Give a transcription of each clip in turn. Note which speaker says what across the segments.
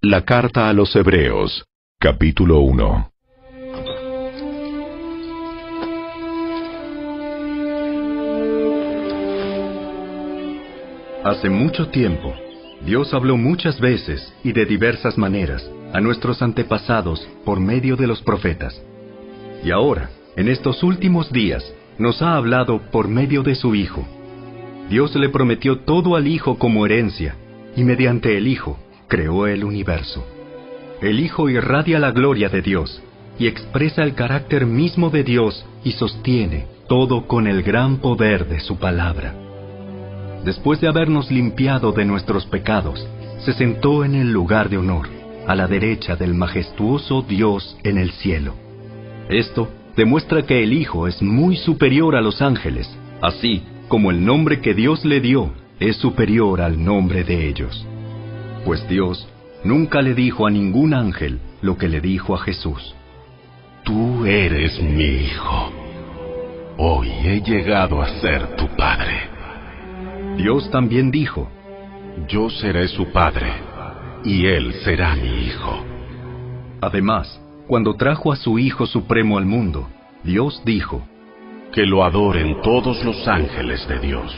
Speaker 1: La carta a los Hebreos, capítulo 1.
Speaker 2: Hace mucho tiempo, Dios habló muchas veces y de diversas maneras a nuestros antepasados por medio de los profetas. Y ahora, en estos últimos días, nos ha hablado por medio de su Hijo. Dios le prometió todo al Hijo como herencia, y mediante el Hijo creó el universo. El Hijo irradia la gloria de Dios, y expresa el carácter mismo de Dios y sostiene todo con el gran poder de su palabra. Después de habernos limpiado de nuestros pecados, se sentó en el lugar de honor, a la derecha del majestuoso Dios en el cielo. Esto demuestra que el Hijo es muy superior a los ángeles, así como el nombre que Dios le dio es superior al nombre de ellos. Pues Dios nunca le dijo a ningún ángel lo que le dijo a Jesús.
Speaker 3: Tú eres mi Hijo. Hoy he llegado a ser tu Padre.
Speaker 2: Dios también dijo,
Speaker 3: yo seré su Padre, y él será mi Hijo.
Speaker 2: Además, cuando trajo a su Hijo Supremo al mundo, Dios dijo,
Speaker 3: que lo adoren todos los ángeles de Dios.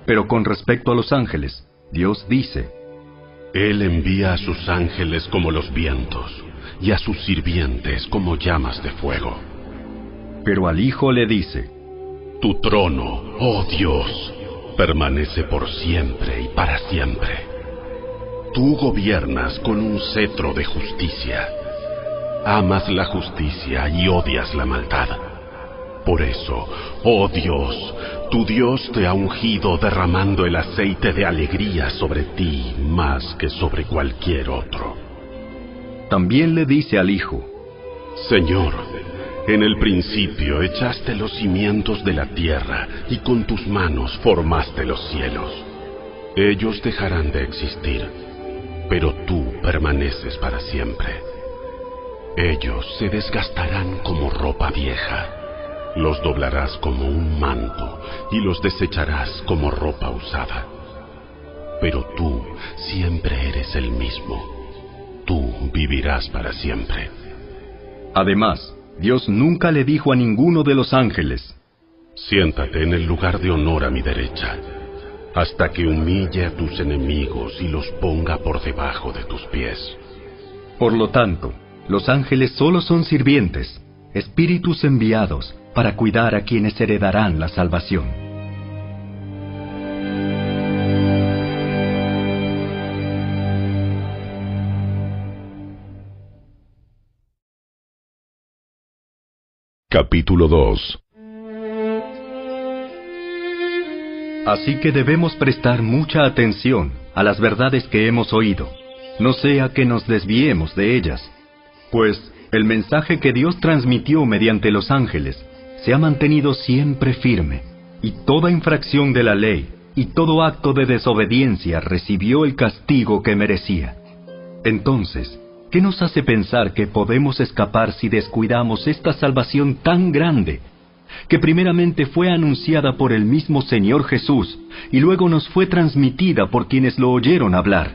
Speaker 2: Pero con respecto a los ángeles, Dios dice,
Speaker 3: Él envía a sus ángeles como los vientos, y a sus sirvientes como llamas de fuego.
Speaker 2: Pero al Hijo le dice,
Speaker 3: tu trono, oh Dios, permanece por siempre y para siempre. Tú gobiernas con un cetro de justicia. Amas la justicia y odias la maldad. Por eso, oh Dios, tu Dios te ha ungido derramando el aceite de alegría sobre ti más que sobre cualquier otro.
Speaker 2: También le dice al Hijo,
Speaker 3: Señor, en el principio echaste los cimientos de la tierra y con tus manos formaste los cielos. Ellos dejarán de existir, pero tú permaneces para siempre. Ellos se desgastarán como ropa vieja. Los doblarás como un manto y los desecharás como ropa usada. Pero tú siempre eres el mismo. Tú vivirás para siempre.
Speaker 2: Además, Dios nunca le dijo a ninguno de los ángeles,
Speaker 3: siéntate en el lugar de honor a mi derecha, hasta que humille a tus enemigos y los ponga por debajo de tus pies.
Speaker 2: Por lo tanto, los ángeles solo son sirvientes, espíritus enviados para cuidar a quienes heredarán la salvación.
Speaker 1: Capítulo 2.
Speaker 2: Así que debemos prestar mucha atención a las verdades que hemos oído, no sea que nos desviemos de ellas, pues el mensaje que Dios transmitió mediante los ángeles se ha mantenido siempre firme, y toda infracción de la ley y todo acto de desobediencia recibió el castigo que merecía. Entonces, ¿qué nos hace pensar que podemos escapar si descuidamos esta salvación tan grande, que primeramente fue anunciada por el mismo Señor Jesús y luego nos fue transmitida por quienes lo oyeron hablar?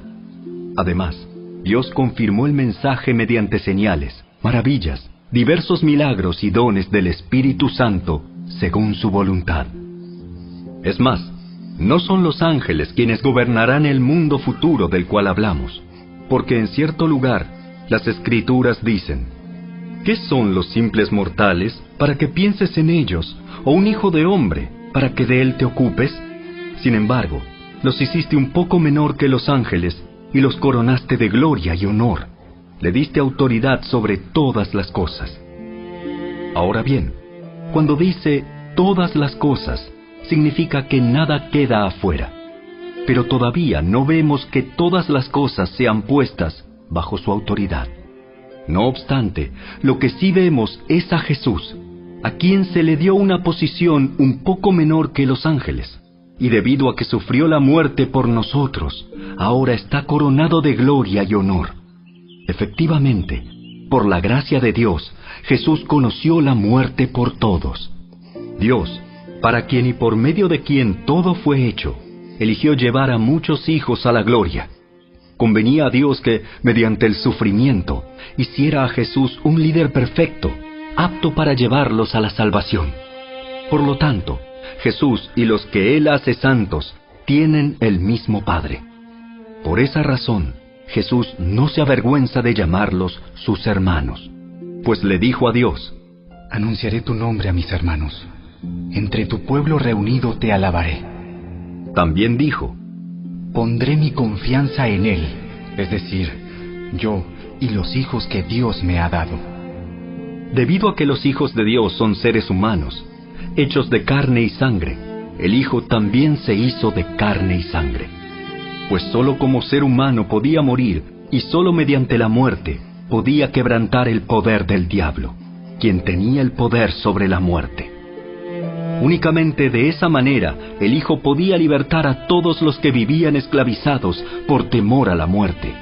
Speaker 2: Además, Dios confirmó el mensaje mediante señales, maravillas, diversos milagros y dones del Espíritu Santo, según su voluntad. Es más, no son los ángeles quienes gobernarán el mundo futuro del cual hablamos, porque en cierto lugar las Escrituras dicen, ¿qué son los simples mortales para que pienses en ellos, o un hijo de hombre para que de él te ocupes? Sin embargo, los hiciste un poco menor que los ángeles y los coronaste de gloria y honor. Le diste autoridad sobre todas las cosas. Ahora bien, cuando dice todas las cosas, significa que nada queda afuera. Pero todavía no vemos que todas las cosas sean puestas bajo su autoridad. No obstante, lo que sí vemos es a Jesús, a quien se le dio una posición un poco menor que los ángeles, y debido a que sufrió la muerte por nosotros, ahora está coronado de gloria y honor. Efectivamente, por la gracia de Dios, Jesús conoció la muerte por todos. Dios, para quien y por medio de quien todo fue hecho, eligió llevar a muchos hijos a la gloria. convenía a Dios que, mediante el sufrimiento, hiciera a Jesús un líder perfecto, apto para llevarlos a la salvación. Por lo tanto, Jesús y los que Él hace santos tienen el mismo Padre. Por esa razón, Jesús no se avergüenza de llamarlos sus hermanos, pues le dijo a Dios:
Speaker 4: anunciaré tu nombre a mis hermanos. Entre tu pueblo reunido te alabaré.
Speaker 2: También dijo:
Speaker 4: pondré mi confianza en Él, es decir, yo y los hijos que Dios me ha dado.
Speaker 2: Debido a que los hijos de Dios son seres humanos, hechos de carne y sangre, el Hijo también se hizo de carne y sangre. Pues sólo como ser humano podía morir, y sólo mediante la muerte podía quebrantar el poder del diablo, quien tenía el poder sobre la muerte. Únicamente de esa manera el Hijo podía libertar a todos los que vivían esclavizados por temor a la muerte.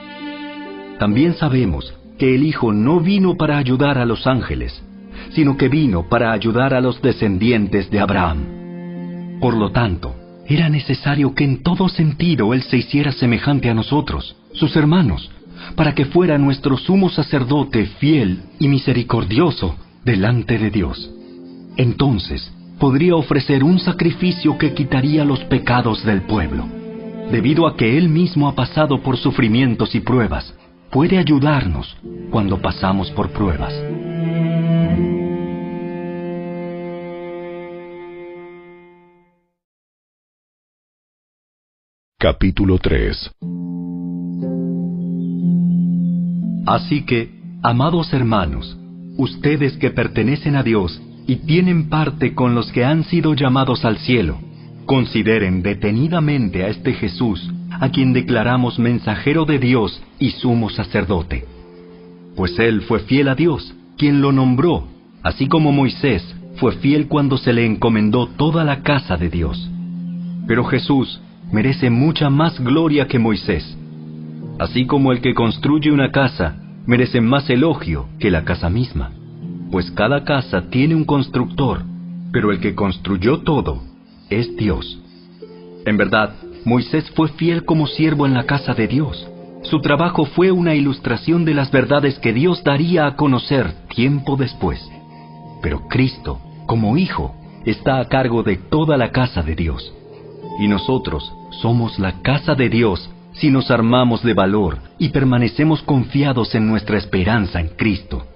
Speaker 2: También sabemos que el Hijo no vino para ayudar a los ángeles, sino que vino para ayudar a los descendientes de Abraham. Por lo tanto, era necesario que en todo sentido Él se hiciera semejante a nosotros, sus hermanos, para que fuera nuestro sumo sacerdote fiel y misericordioso delante de Dios. Entonces, podría ofrecer un sacrificio que quitaría los pecados del pueblo. Debido a que Él mismo ha pasado por sufrimientos y pruebas, puede ayudarnos cuando pasamos por pruebas.
Speaker 1: Capítulo 3.
Speaker 2: Así que, amados hermanos, ustedes que pertenecen a Dios y tienen parte con los que han sido llamados al cielo, consideren detenidamente a este Jesús, a quien declaramos mensajero de Dios y sumo sacerdote. Pues Él fue fiel a Dios, quien lo nombró, así como Moisés fue fiel cuando se le encomendó toda la casa de Dios. Pero Jesús merece mucha más gloria que Moisés. Así como el que construye una casa merece más elogio que la casa misma, pues cada casa tiene un constructor, pero el que construyó todo es Dios. En verdad, Moisés fue fiel como siervo en la casa de Dios. Su trabajo fue una ilustración de las verdades que Dios daría a conocer tiempo después. Pero Cristo, como Hijo, está a cargo de toda la casa de Dios. Y nosotros somos la casa de Dios si nos armamos de valor y permanecemos confiados en nuestra esperanza en Cristo.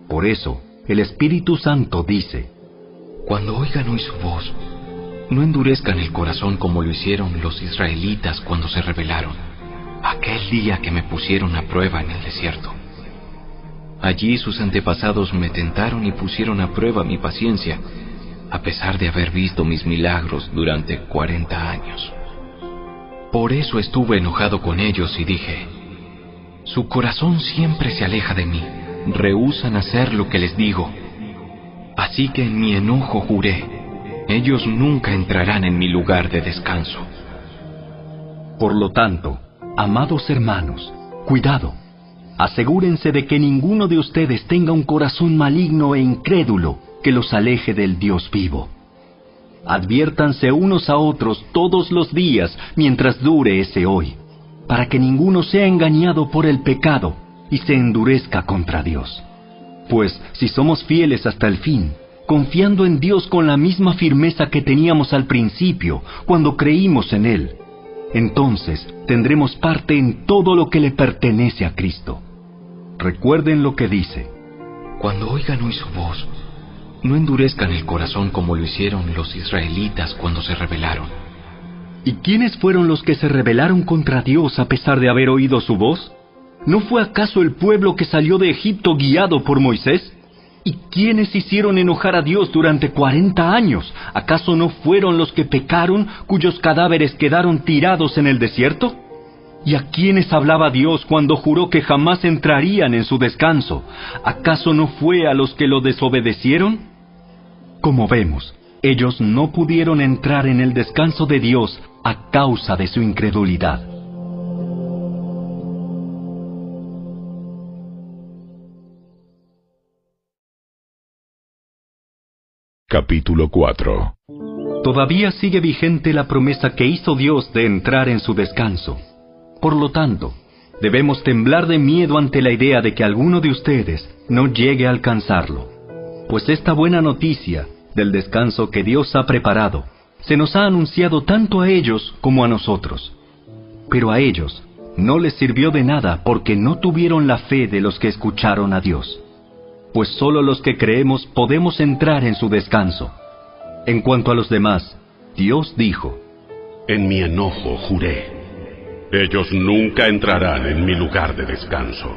Speaker 2: Por eso, el Espíritu Santo dice:
Speaker 4: cuando oigan hoy su voz, no endurezcan el corazón como lo hicieron los israelitas cuando se rebelaron, aquel día que me pusieron a prueba en el desierto. Allí sus antepasados me tentaron y pusieron a prueba mi paciencia, a pesar de haber visto mis milagros durante 40 años. Por eso estuve enojado con ellos y dije: su corazón siempre se aleja de mí, rehúsan hacer lo que les digo. Así que en mi enojo juré: ellos nunca entrarán en mi lugar de descanso.
Speaker 2: Por lo tanto, amados hermanos, cuidado. Asegúrense de que ninguno de ustedes tenga un corazón maligno e incrédulo que los aleje del Dios vivo. Adviértanse unos a otros todos los días mientras dure ese hoy, para que ninguno sea engañado por el pecado y se endurezca contra Dios. Pues si somos fieles hasta el fin, confiando en Dios con la misma firmeza que teníamos al principio, cuando creímos en Él, entonces tendremos parte en todo lo que le pertenece a Cristo. Recuerden lo que dice:
Speaker 4: cuando oigan hoy su voz, no endurezcan el corazón como lo hicieron los israelitas cuando se rebelaron.
Speaker 2: ¿Y quiénes fueron los que se rebelaron contra Dios a pesar de haber oído su voz? ¿No fue acaso el pueblo que salió de Egipto guiado por Moisés? ¿Y quiénes hicieron enojar a Dios durante 40 años? ¿Acaso no fueron los que pecaron, cuyos cadáveres quedaron tirados en el desierto? ¿Y a quiénes hablaba Dios cuando juró que jamás entrarían en su descanso? ¿Acaso no fue a los que lo desobedecieron? Como vemos, ellos no pudieron entrar en el descanso de Dios a causa de su incredulidad.
Speaker 1: Capítulo 4.
Speaker 2: Todavía sigue vigente la promesa que hizo Dios de entrar en su descanso. Por lo tanto, debemos temblar de miedo ante la idea de que alguno de ustedes no llegue a alcanzarlo. Pues esta buena noticia del descanso que Dios ha preparado se nos ha anunciado tanto a ellos como a nosotros. Pero a ellos no les sirvió de nada porque no tuvieron la fe de los que escucharon a Dios. Pues solo los que creemos podemos entrar en su descanso. En cuanto a los demás, Dios dijo:
Speaker 3: En mi enojo juré, ellos nunca entrarán en mi lugar de descanso.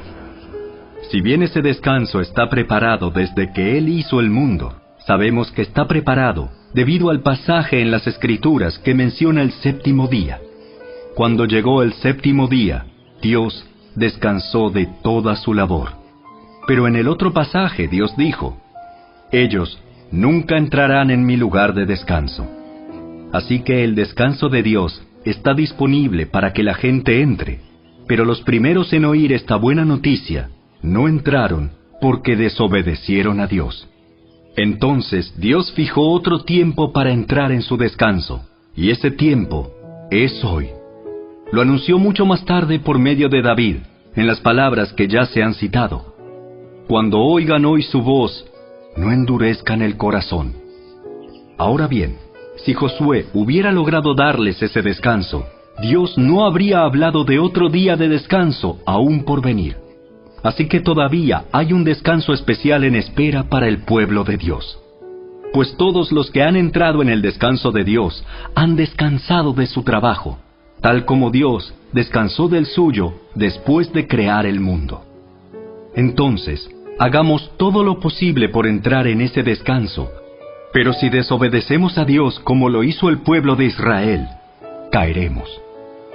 Speaker 2: Si bien ese descanso está preparado desde que Él hizo el mundo, sabemos que está preparado debido al pasaje en las Escrituras que menciona el séptimo día. Cuando llegó el séptimo día, Dios descansó de toda su labor. Pero en el otro pasaje Dios dijo: ellos nunca entrarán en mi lugar de descanso. Así que el descanso de Dios está disponible para que la gente entre, pero los primeros en oír esta buena noticia no entraron porque desobedecieron a Dios. Entonces Dios fijó otro tiempo para entrar en su descanso, y ese tiempo es hoy. Lo anunció mucho más tarde por medio de David, en las palabras que ya se han citado: Cuando oigan hoy su voz, no endurezcan el corazón. Ahora bien, si Josué hubiera logrado darles ese descanso, Dios no habría hablado de otro día de descanso aún por venir. Así que todavía hay un descanso especial en espera para el pueblo de Dios. Pues todos los que han entrado en el descanso de Dios han descansado de su trabajo, tal como Dios descansó del suyo después de crear el mundo. Entonces, hagamos todo lo posible por entrar en ese descanso. Pero si desobedecemos a Dios como lo hizo el pueblo de Israel, caeremos.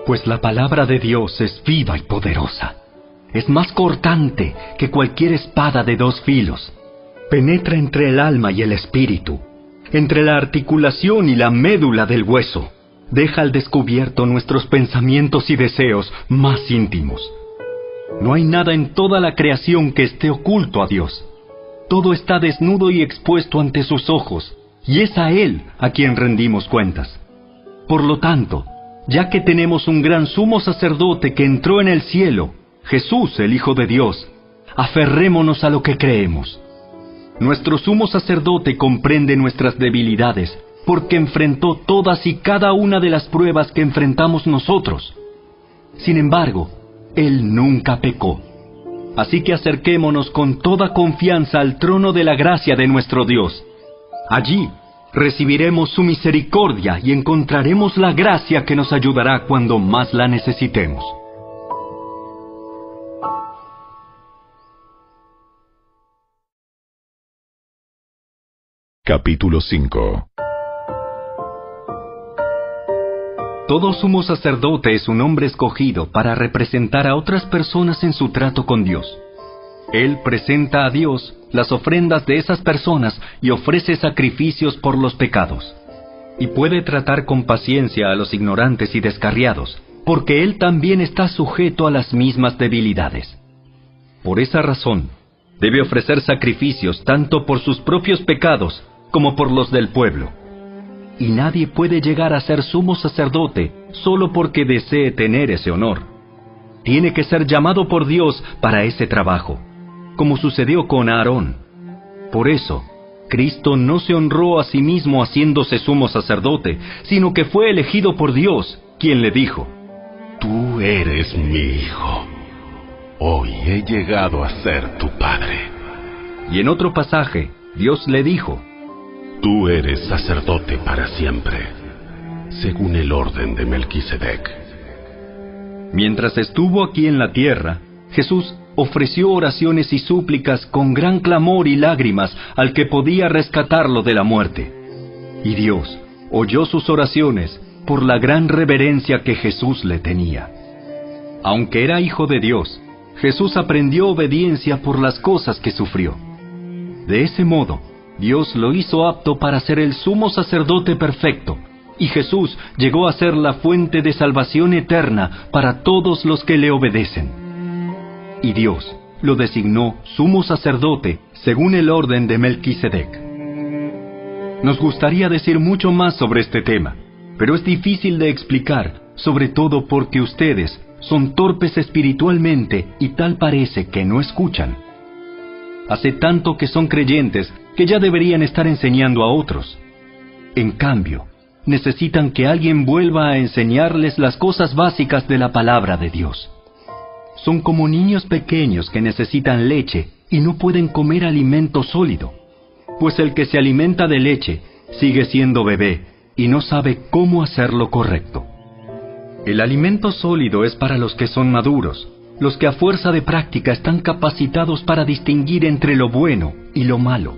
Speaker 2: Pues la palabra de Dios es viva y poderosa. Es más cortante que cualquier espada de dos filos. Penetra entre el alma y el espíritu, entre la articulación y la médula del hueso. Deja al descubierto nuestros pensamientos y deseos más íntimos. No hay nada en toda la creación que esté oculto a Dios. Todo está desnudo y expuesto ante sus ojos, y es a Él a quien rendimos cuentas. Por lo tanto, ya que tenemos un gran sumo sacerdote que entró en el cielo, Jesús, el Hijo de Dios, aferrémonos a lo que creemos. Nuestro sumo sacerdote comprende nuestras debilidades, porque enfrentó todas y cada una de las pruebas que enfrentamos nosotros. Sin embargo, Él nunca pecó. Así que acerquémonos con toda confianza al trono de la gracia de nuestro Dios. Allí recibiremos su misericordia y encontraremos la gracia que nos ayudará cuando más la necesitemos.
Speaker 1: Capítulo 5.
Speaker 2: Todo sumo sacerdote es un hombre escogido para representar a otras personas en su trato con Dios. Él presenta a Dios las ofrendas de esas personas y ofrece sacrificios por los pecados. Y puede tratar con paciencia a los ignorantes y descarriados, porque él también está sujeto a las mismas debilidades. Por esa razón, debe ofrecer sacrificios tanto por sus propios pecados como por los del pueblo. Y nadie puede llegar a ser sumo sacerdote solo porque desee tener ese honor. Tiene que ser llamado por Dios para ese trabajo, como sucedió con Aarón. Por eso, Cristo no se honró a sí mismo haciéndose sumo sacerdote, sino que fue elegido por Dios, quien le dijo:
Speaker 3: Tú eres mi hijo. Hoy he llegado a ser tu padre.
Speaker 2: Y en otro pasaje, Dios le dijo:
Speaker 3: Tú eres sacerdote para siempre, según el orden de Melquisedec.
Speaker 2: Mientras estuvo aquí en la tierra, Jesús ofreció oraciones y súplicas con gran clamor y lágrimas al que podía rescatarlo de la muerte. Y Dios oyó sus oraciones por la gran reverencia que Jesús le tenía. Aunque era hijo de Dios, Jesús aprendió obediencia por las cosas que sufrió. De ese modo, Dios lo hizo apto para ser el sumo sacerdote perfecto, y Jesús llegó a ser la fuente de salvación eterna para todos los que le obedecen. Y Dios lo designó sumo sacerdote según el orden de Melquisedec. Nos gustaría decir mucho más sobre este tema, pero es difícil de explicar, sobre todo porque ustedes Son torpes espiritualmente y tal parece que no escuchan. Hace tanto que son creyentes que ya deberían estar enseñando a otros. En cambio, necesitan que alguien vuelva a enseñarles las cosas básicas de la palabra de Dios. Son como niños pequeños que necesitan leche y no pueden comer alimento sólido, pues el que se alimenta de leche sigue siendo bebé y no sabe cómo hacer lo correcto. El alimento sólido es para los que son maduros, los que a fuerza de práctica están capacitados para distinguir entre lo bueno y lo malo.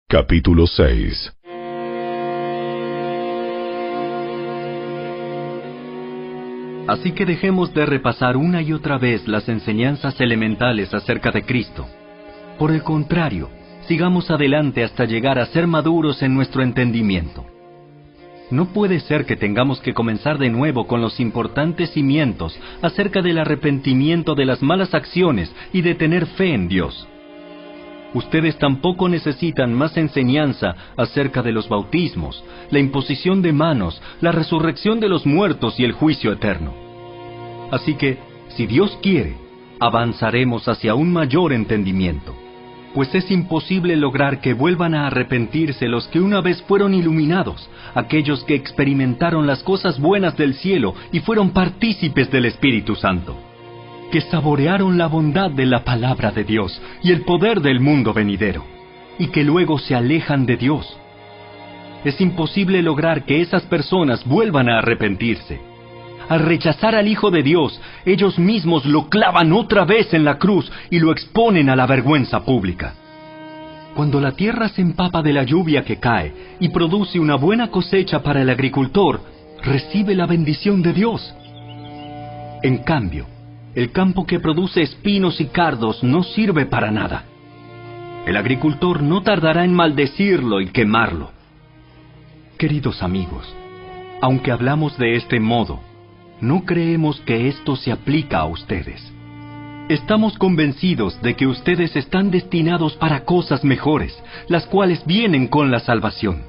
Speaker 1: Capítulo 6.
Speaker 2: Así que dejemos de repasar una y otra vez las enseñanzas elementales acerca de Cristo. Por el contrario, sigamos adelante hasta llegar a ser maduros en nuestro entendimiento. No puede ser que tengamos que comenzar de nuevo con los importantes cimientos acerca del arrepentimiento de las malas acciones y de tener fe en Dios. Ustedes tampoco necesitan más enseñanza acerca de los bautismos, la imposición de manos, la resurrección de los muertos y el juicio eterno. Así que, si Dios quiere, avanzaremos hacia un mayor entendimiento, pues es imposible lograr que vuelvan a arrepentirse los que una vez fueron iluminados, aquellos que experimentaron las cosas buenas del cielo y fueron partícipes del Espíritu Santo, que saborearon la bondad de la palabra de Dios y el poder del mundo venidero, y que luego se alejan de Dios. Es imposible lograr que esas personas vuelvan a arrepentirse. Al rechazar al Hijo de Dios, ellos mismos lo clavan otra vez en la cruz y lo exponen a la vergüenza pública. Cuando la tierra se empapa de la lluvia que cae y produce una buena cosecha para el agricultor, recibe la bendición de Dios. En cambio, el campo que produce espinos y cardos no sirve para nada. El agricultor no tardará en maldecirlo y quemarlo. Queridos amigos, aunque hablamos de este modo, no creemos que esto se aplica a ustedes. Estamos convencidos de que ustedes están destinados para cosas mejores, las cuales vienen con la salvación.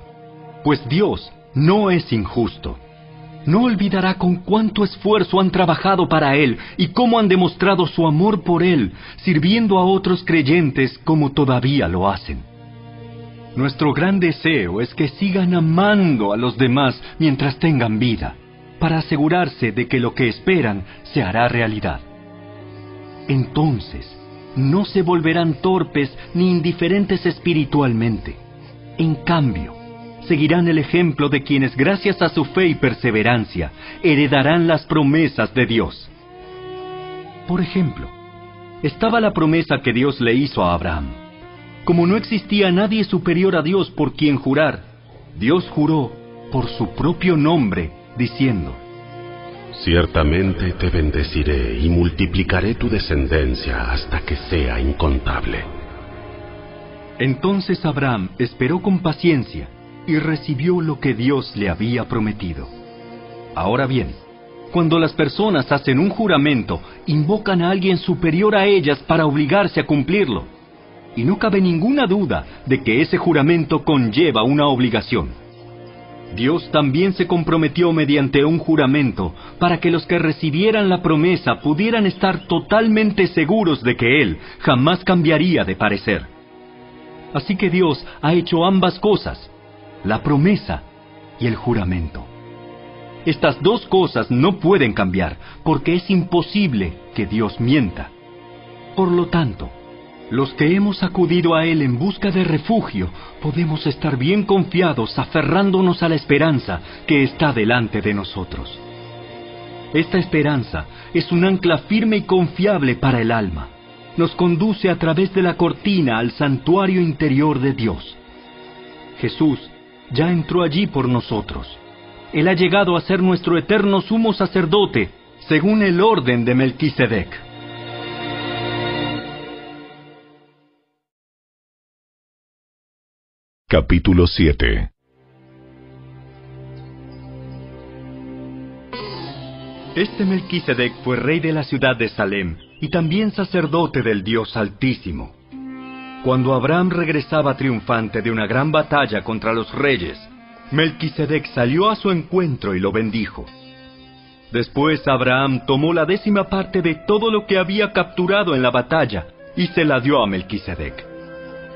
Speaker 2: Pues Dios no es injusto. No olvidará con cuánto esfuerzo han trabajado para Él y cómo han demostrado su amor por Él, sirviendo a otros creyentes como todavía lo hacen. Nuestro gran deseo es que sigan amando a los demás mientras tengan vida, para asegurarse de que lo que esperan se hará realidad. Entonces, no se volverán torpes ni indiferentes espiritualmente. En cambio, seguirán el ejemplo de quienes gracias a su fe y perseverancia heredarán las promesas de Dios. Por ejemplo, estaba la promesa que Dios le hizo a Abraham. Como no existía nadie superior a Dios por quien jurar, Dios juró por su propio nombre, diciendo:
Speaker 3: Ciertamente te bendeciré y multiplicaré tu descendencia hasta que sea incontable.
Speaker 2: Entonces Abraham esperó con paciencia y recibió lo que Dios le había prometido. Ahora bien, cuando las personas hacen un juramento, invocan a alguien superior a ellas para obligarse a cumplirlo. Y no cabe ninguna duda de que ese juramento conlleva una obligación. Dios también se comprometió mediante un juramento para que los que recibieran la promesa pudieran estar totalmente seguros de que Él jamás cambiaría de parecer. Así que Dios ha hecho ambas cosas, la promesa y el juramento. Estas dos cosas no pueden cambiar, porque es imposible que Dios mienta. Por lo tanto, los que hemos acudido a Él en busca de refugio, podemos estar bien confiados aferrándonos a la esperanza que está delante de nosotros. Esta esperanza es un ancla firme y confiable para el alma. Nos conduce a través de la cortina al santuario interior de Dios. Jesús ya entró allí por nosotros. Él ha llegado a ser nuestro eterno sumo sacerdote, según el orden de Melquisedec.
Speaker 1: Capítulo 7.
Speaker 2: Este Melquisedec fue rey de la ciudad de Salem y también sacerdote del Dios Altísimo. Cuando Abraham regresaba triunfante de una gran batalla contra los reyes, Melquisedec salió a su encuentro y lo bendijo. Después Abraham tomó la 10ª parte de todo lo que había capturado en la batalla y se la dio a Melquisedec.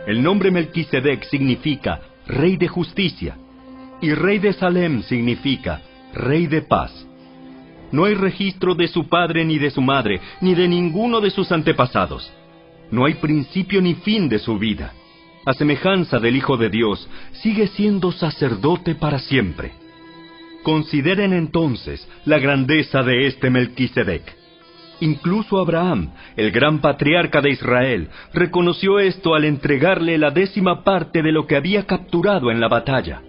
Speaker 2: El nombre Melquisedec significa Rey de Justicia, y Rey de Salem significa Rey de Paz. No hay registro de su padre ni de su madre, ni de ninguno de sus antepasados. No hay principio ni fin de su vida. A semejanza del Hijo de Dios, sigue siendo sacerdote para siempre. Consideren entonces la grandeza de este Melquisedec. Incluso Abraham, el gran patriarca de Israel, reconoció esto al entregarle la 10ª parte de lo que había capturado en la batalla.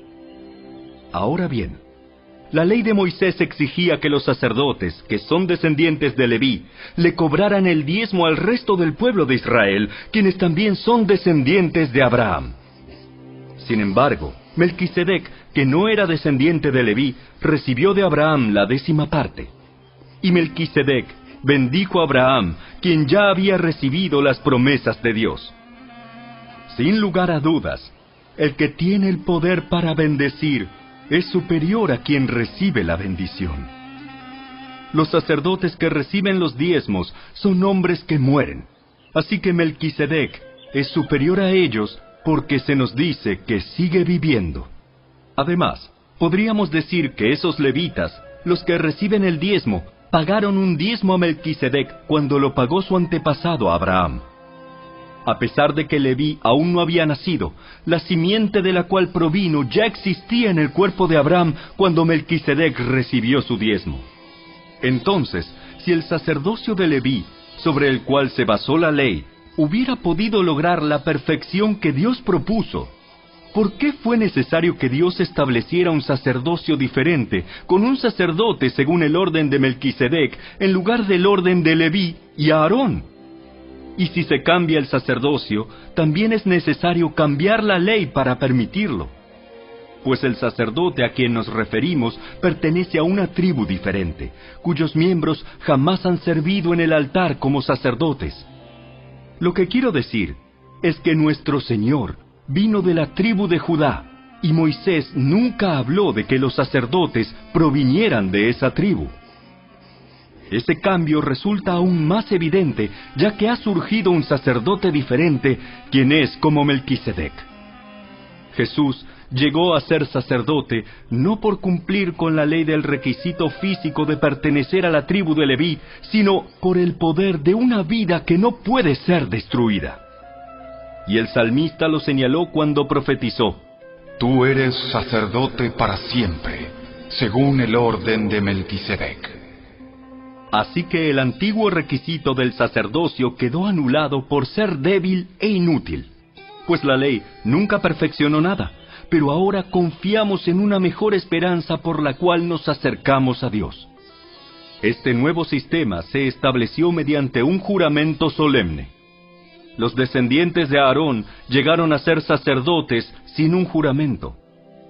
Speaker 2: Ahora bien, la ley de Moisés exigía que los sacerdotes, que son descendientes de Leví, le cobraran el diezmo al resto del pueblo de Israel, quienes también son descendientes de Abraham. Sin embargo, Melquisedec, que no era descendiente de Leví, recibió de Abraham la 10ª parte. Y Melquisedec bendijo a Abraham, quien ya había recibido las promesas de Dios. Sin lugar a dudas, el que tiene el poder para bendecir es superior a quien recibe la bendición. Los sacerdotes que reciben los diezmos son hombres que mueren, así que Melquisedec es superior a ellos porque se nos dice que sigue viviendo. Además, podríamos decir que esos levitas, los que reciben el diezmo, pagaron un diezmo a Melquisedec cuando lo pagó su antepasado Abraham. A pesar de que Leví aún no había nacido, la simiente de la cual provino ya existía en el cuerpo de Abraham cuando Melquisedec recibió su diezmo. Entonces, si el sacerdocio de Leví, sobre el cual se basó la ley, hubiera podido lograr la perfección que Dios propuso, ¿por qué fue necesario que Dios estableciera un sacerdocio diferente, con un sacerdote según el orden de Melquisedec, en lugar del orden de Leví y Aarón? Y si se cambia el sacerdocio, también es necesario cambiar la ley para permitirlo. Pues el sacerdote a quien nos referimos pertenece a una tribu diferente, cuyos miembros jamás han servido en el altar como sacerdotes. Lo que quiero decir es que nuestro Señor vino de la tribu de Judá, y Moisés nunca habló de que los sacerdotes provinieran de esa tribu. Ese cambio resulta aún más evidente, ya que ha surgido un sacerdote diferente, quien es como Melquisedec. Jesús llegó a ser sacerdote no por cumplir con la ley del requisito físico de pertenecer a la tribu de Leví, sino por el poder de una vida que no puede ser destruida. Y el salmista lo señaló cuando profetizó:
Speaker 5: Tú eres sacerdote para siempre, según el orden de Melquisedec.
Speaker 2: Así que el antiguo requisito del sacerdocio quedó anulado por ser débil e inútil, pues la ley nunca perfeccionó nada, pero ahora confiamos en una mejor esperanza por la cual nos acercamos a Dios. Este nuevo sistema se estableció mediante un juramento solemne. Los descendientes de Aarón llegaron a ser sacerdotes sin un juramento,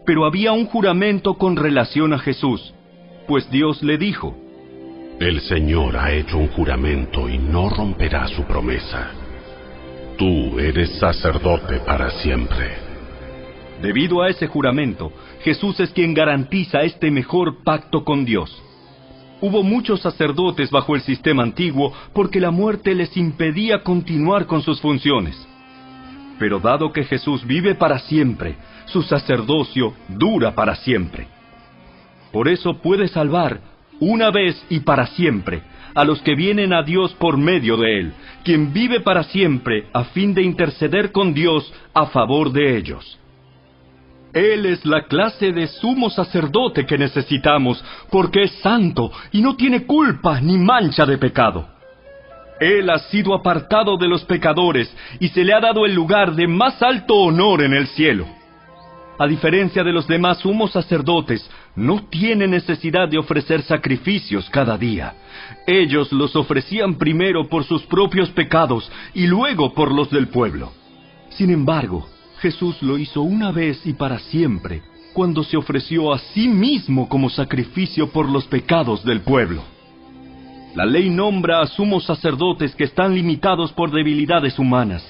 Speaker 2: pero había un juramento con relación a Jesús, pues Dios le dijo:
Speaker 3: El Señor ha hecho un juramento y no romperá su promesa. Tú eres sacerdote para siempre.
Speaker 2: Debido a ese juramento, Jesús es quien garantiza este mejor pacto con Dios. Hubo muchos sacerdotes bajo el sistema antiguo porque la muerte les impedía continuar con sus funciones. Pero dado que Jesús vive para siempre, su sacerdocio dura para siempre. Por eso puede salvar, una vez y para siempre, a los que vienen a Dios por medio de Él, quien vive para siempre a fin de interceder con Dios a favor de ellos. Él es la clase de sumo sacerdote que necesitamos, porque es santo y no tiene culpa ni mancha de pecado. Él ha sido apartado de los pecadores y se le ha dado el lugar de más alto honor en el cielo. A diferencia de los demás sumos sacerdotes, no tiene necesidad de ofrecer sacrificios cada día. Ellos los ofrecían primero por sus propios pecados y luego por los del pueblo. Sin embargo, Jesús lo hizo una vez y para siempre, cuando se ofreció a sí mismo como sacrificio por los pecados del pueblo. La ley nombra a sumos sacerdotes que están limitados por debilidades humanas,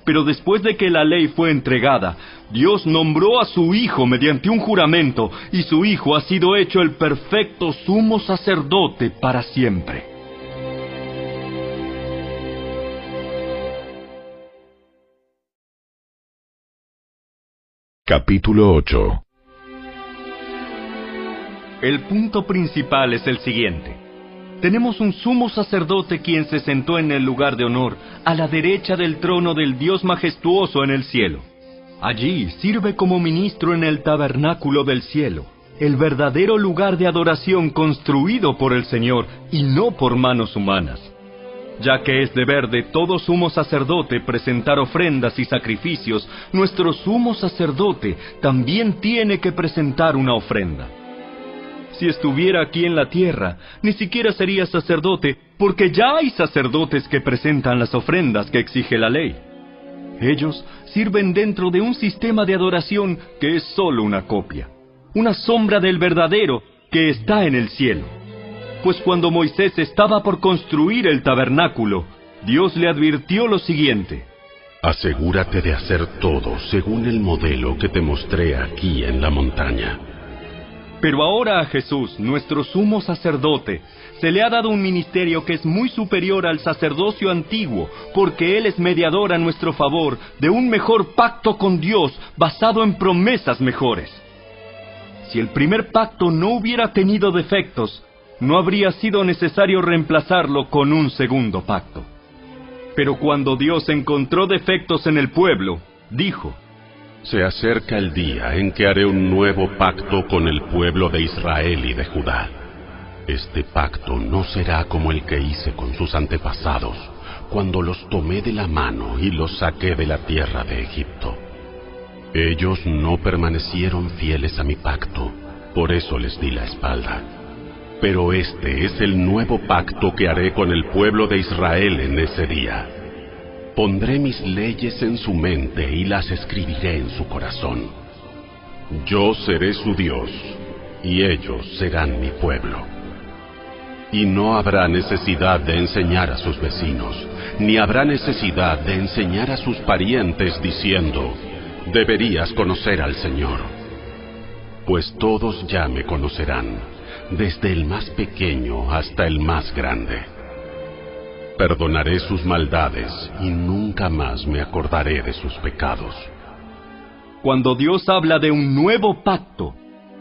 Speaker 2: Pero después de que la ley fue entregada, Dios nombró a su Hijo mediante un juramento, y su Hijo ha sido hecho el perfecto sumo sacerdote para siempre.
Speaker 1: Capítulo 8.
Speaker 2: El punto principal es el siguiente. Tenemos un sumo sacerdote quien se sentó en el lugar de honor, a la derecha del trono del Dios majestuoso en el cielo. Allí sirve como ministro en el tabernáculo del cielo, el verdadero lugar de adoración construido por el Señor y no por manos humanas. Ya que es deber de todo sumo sacerdote presentar ofrendas y sacrificios, nuestro sumo sacerdote también tiene que presentar una ofrenda. Si estuviera aquí en la tierra, ni siquiera sería sacerdote, porque ya hay sacerdotes que presentan las ofrendas que exige la ley. Ellos sirven dentro de un sistema de adoración que es solo una copia, una sombra del verdadero que está en el cielo. Pues cuando Moisés estaba por construir el tabernáculo, Dios le advirtió lo siguiente:
Speaker 3: asegúrate de hacer todo según el modelo que te mostré aquí en la montaña.
Speaker 2: Pero ahora a Jesús, nuestro sumo sacerdote, se le ha dado un ministerio que es muy superior al sacerdocio antiguo, porque Él es mediador a nuestro favor de un mejor pacto con Dios basado en promesas mejores. Si el primer pacto no hubiera tenido defectos, no habría sido necesario reemplazarlo con un segundo pacto. Pero cuando Dios encontró defectos en el pueblo, dijo:
Speaker 3: se acerca el día en que haré un nuevo pacto con el pueblo de Israel y de Judá. Este pacto no será como el que hice con sus antepasados, cuando los tomé de la mano y los saqué de la tierra de Egipto. Ellos no permanecieron fieles a mi pacto, por eso les di la espalda. Pero este es el nuevo pacto que haré con el pueblo de Israel en ese día. Pondré mis leyes en su mente y las escribiré en su corazón. Yo seré su Dios, y ellos serán mi pueblo. Y no habrá necesidad de enseñar a sus vecinos, ni habrá necesidad de enseñar a sus parientes diciendo: deberías conocer al Señor. Pues todos ya me conocerán, desde el más pequeño hasta el más grande. Perdonaré sus maldades y nunca más me acordaré de sus pecados.
Speaker 2: Cuando Dios habla de un nuevo pacto,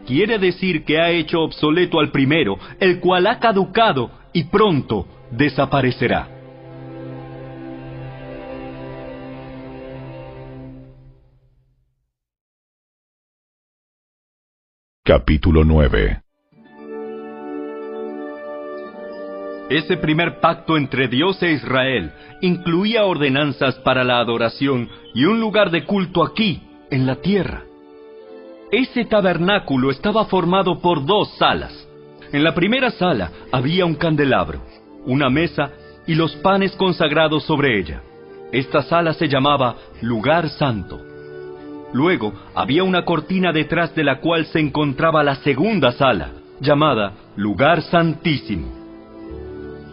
Speaker 2: quiere decir que ha hecho obsoleto al primero, el cual ha caducado y pronto desaparecerá.
Speaker 1: Capítulo 9.
Speaker 2: Ese primer pacto entre Dios e Israel incluía ordenanzas para la adoración y un lugar de culto aquí, en la tierra. Ese tabernáculo estaba formado por 2 salas. En la primera sala había un candelabro, una mesa y los panes consagrados sobre ella. Esta sala se llamaba Lugar Santo. Luego había una cortina detrás de la cual se encontraba la segunda sala, llamada Lugar Santísimo.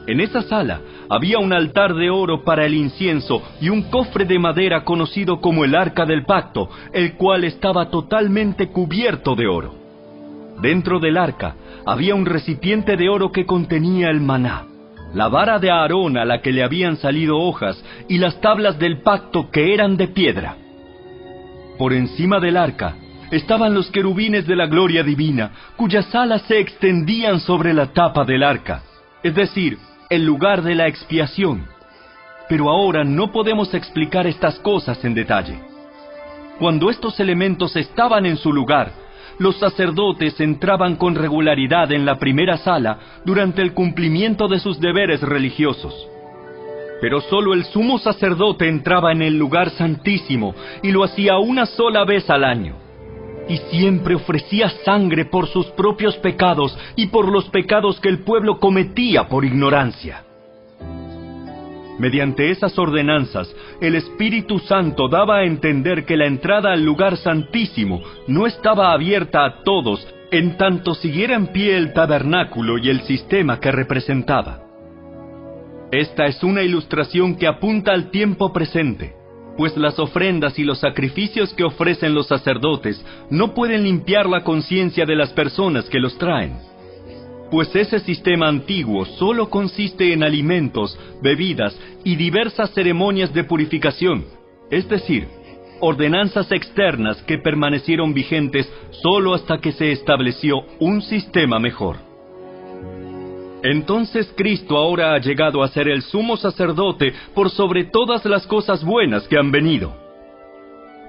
Speaker 2: En esa sala había un altar de oro para el incienso y un cofre de madera conocido como el Arca del Pacto, el cual estaba totalmente cubierto de oro. Dentro del arca había un recipiente de oro que contenía el maná, la vara de Aarón a la que le habían salido hojas y las tablas del pacto que eran de piedra. Por encima del arca estaban los querubines de la gloria divina, cuyas alas se extendían sobre la tapa del arca, es decir, el lugar de la expiación. Pero ahora no podemos explicar estas cosas en detalle. Cuando estos elementos estaban en su lugar, los sacerdotes entraban con regularidad en la primera sala durante el cumplimiento de sus deberes religiosos. Pero solo el sumo sacerdote entraba en el lugar santísimo y lo hacía una sola vez al año. Y siempre ofrecía sangre por sus propios pecados y por los pecados que el pueblo cometía por ignorancia. Mediante esas ordenanzas, el Espíritu Santo daba a entender que la entrada al lugar santísimo no estaba abierta a todos, en tanto siguiera en pie el tabernáculo y el sistema que representaba. Esta es una ilustración que apunta al tiempo presente. pues las ofrendas y los sacrificios que ofrecen los sacerdotes no pueden limpiar la conciencia de las personas que los traen. Pues ese sistema antiguo solo consiste en alimentos, bebidas y diversas ceremonias de purificación, es decir, ordenanzas externas que permanecieron vigentes solo hasta que se estableció un sistema mejor. Entonces Cristo ahora ha llegado a ser el sumo sacerdote por sobre todas las cosas buenas que han venido.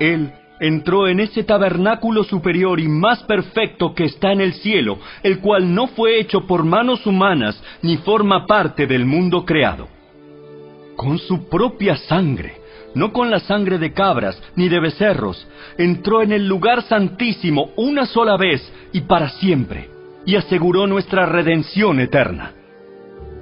Speaker 2: Él entró en ese tabernáculo superior y más perfecto que está en el cielo, el cual no fue hecho por manos humanas ni forma parte del mundo creado. Con su propia sangre, no con la sangre de cabras ni de becerros, entró en el lugar santísimo una sola vez y para siempre, y aseguró nuestra redención eterna.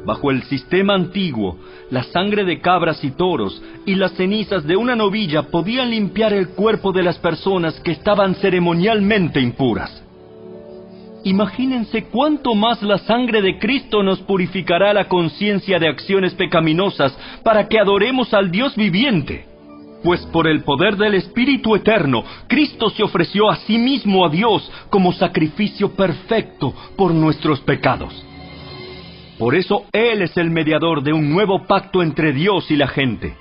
Speaker 2: Bajo el sistema antiguo, la sangre de cabras y toros y las cenizas de una novilla podían limpiar el cuerpo de las personas que estaban ceremonialmente impuras. Imagínense cuánto más la sangre de Cristo nos purificará la conciencia de acciones pecaminosas para que adoremos al Dios viviente. Pues por el poder del Espíritu Eterno, Cristo se ofreció a sí mismo a Dios como sacrificio perfecto por nuestros pecados. Por eso Él es el mediador de un nuevo pacto entre Dios y la gente,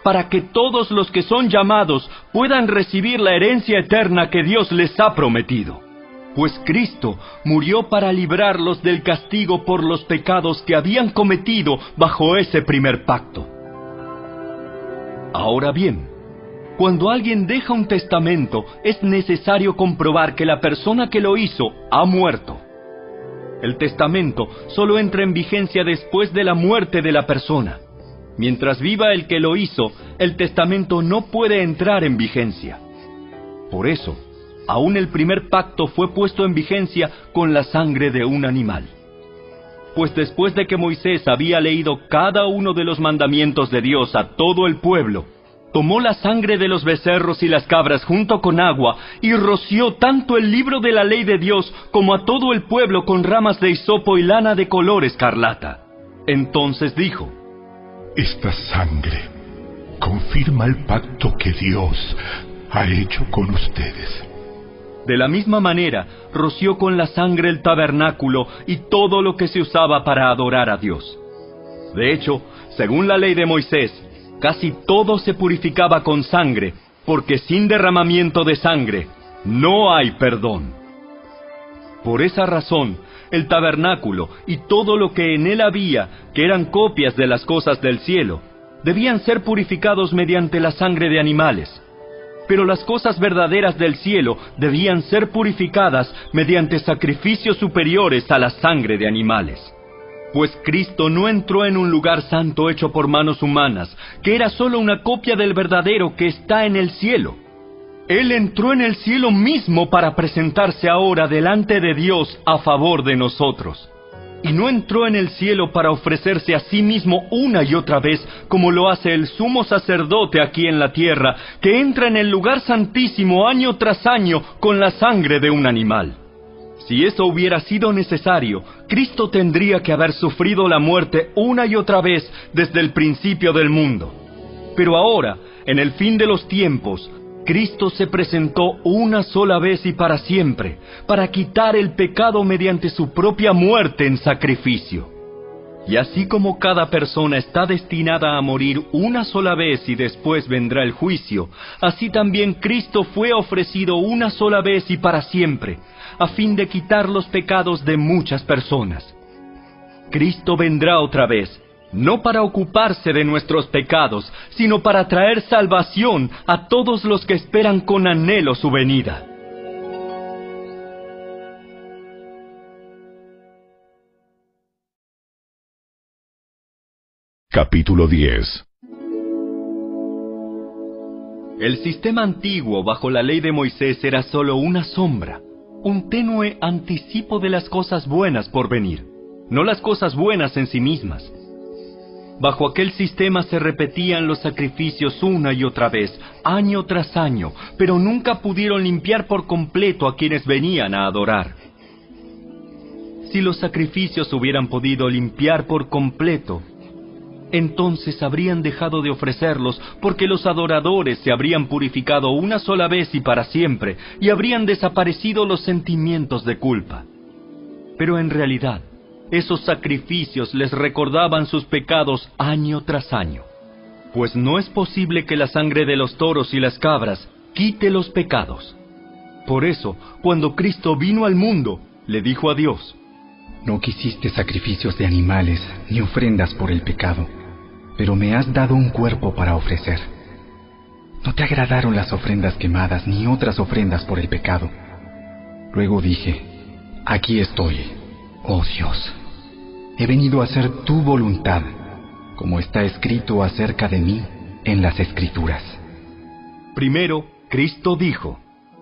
Speaker 2: para que todos los que son llamados puedan recibir la herencia eterna que Dios les ha prometido. Pues Cristo murió para librarlos del castigo por los pecados que habían cometido bajo ese primer pacto. Ahora bien, cuando alguien deja un testamento, es necesario comprobar que la persona que lo hizo ha muerto. El testamento solo entra en vigencia después de la muerte de la persona. Mientras viva el que lo hizo, el testamento no puede entrar en vigencia. Por eso, aún el primer pacto fue puesto en vigencia con la sangre de un animal. Pues después de que Moisés había leído cada uno de los mandamientos de Dios a todo el pueblo, tomó la sangre de los becerros y las cabras junto con agua y roció tanto el libro de la ley de Dios como a todo el pueblo con ramas de hisopo y lana de color escarlata. Entonces dijo:
Speaker 1: Esta sangre confirma el pacto que Dios ha hecho con ustedes.
Speaker 2: De la misma manera, roció con la sangre el tabernáculo y todo lo que se usaba para adorar a Dios. De hecho, según la ley de Moisés, casi todo se purificaba con sangre, porque sin derramamiento de sangre no hay perdón. Por esa razón, el tabernáculo y todo lo que en él había, que eran copias de las cosas del cielo, debían ser purificados mediante la sangre de animales. Pero las cosas verdaderas del cielo debían ser purificadas mediante sacrificios superiores a la sangre de animales. Pues Cristo no entró en un lugar santo hecho por manos humanas, que era solo una copia del verdadero que está en el cielo. Él entró en el cielo mismo para presentarse ahora delante de Dios a favor de nosotros. Y no entró en el cielo para ofrecerse a sí mismo una y otra vez, como lo hace el sumo sacerdote aquí en la tierra, que entra en el lugar santísimo año tras año con la sangre de un animal. Si eso hubiera sido necesario, Cristo tendría que haber sufrido la muerte una y otra vez desde el principio del mundo. Pero ahora, en el fin de los tiempos, Cristo se presentó una sola vez y para siempre, para quitar el pecado mediante su propia muerte en sacrificio. Y así como cada persona está destinada a morir una sola vez y después vendrá el juicio, así también Cristo fue ofrecido una sola vez y para siempre, a fin de quitar los pecados de muchas personas. Cristo vendrá otra vez, no para ocuparse de nuestros pecados, sino para traer salvación a todos los que esperan con anhelo su venida.
Speaker 1: Capítulo 10.
Speaker 2: El sistema antiguo bajo la ley de Moisés era solo una sombra, un tenue anticipo de las cosas buenas por venir, no las cosas buenas en sí mismas. Bajo aquel sistema se repetían los sacrificios una y otra vez, año tras año, pero nunca pudieron limpiar por completo a quienes venían a adorar. Si los sacrificios hubieran podido limpiar por completo, entonces habrían dejado de ofrecerlos, porque los adoradores se habrían purificado una sola vez y para siempre, y habrían desaparecido los sentimientos de culpa. Pero en realidad, esos sacrificios les recordaban sus pecados año tras año, pues no es posible que la sangre de los toros y las cabras quite los pecados. Por eso, cuando Cristo vino al mundo, le dijo a Dios:
Speaker 6: No quisiste sacrificios de animales ni ofrendas por el pecado, pero me has dado un cuerpo para ofrecer. No te agradaron las ofrendas quemadas ni otras ofrendas por el pecado. Luego dije: Aquí estoy, oh Dios. He venido a hacer tu voluntad, como está escrito acerca de mí en las Escrituras.
Speaker 2: Primero, Cristo dijo: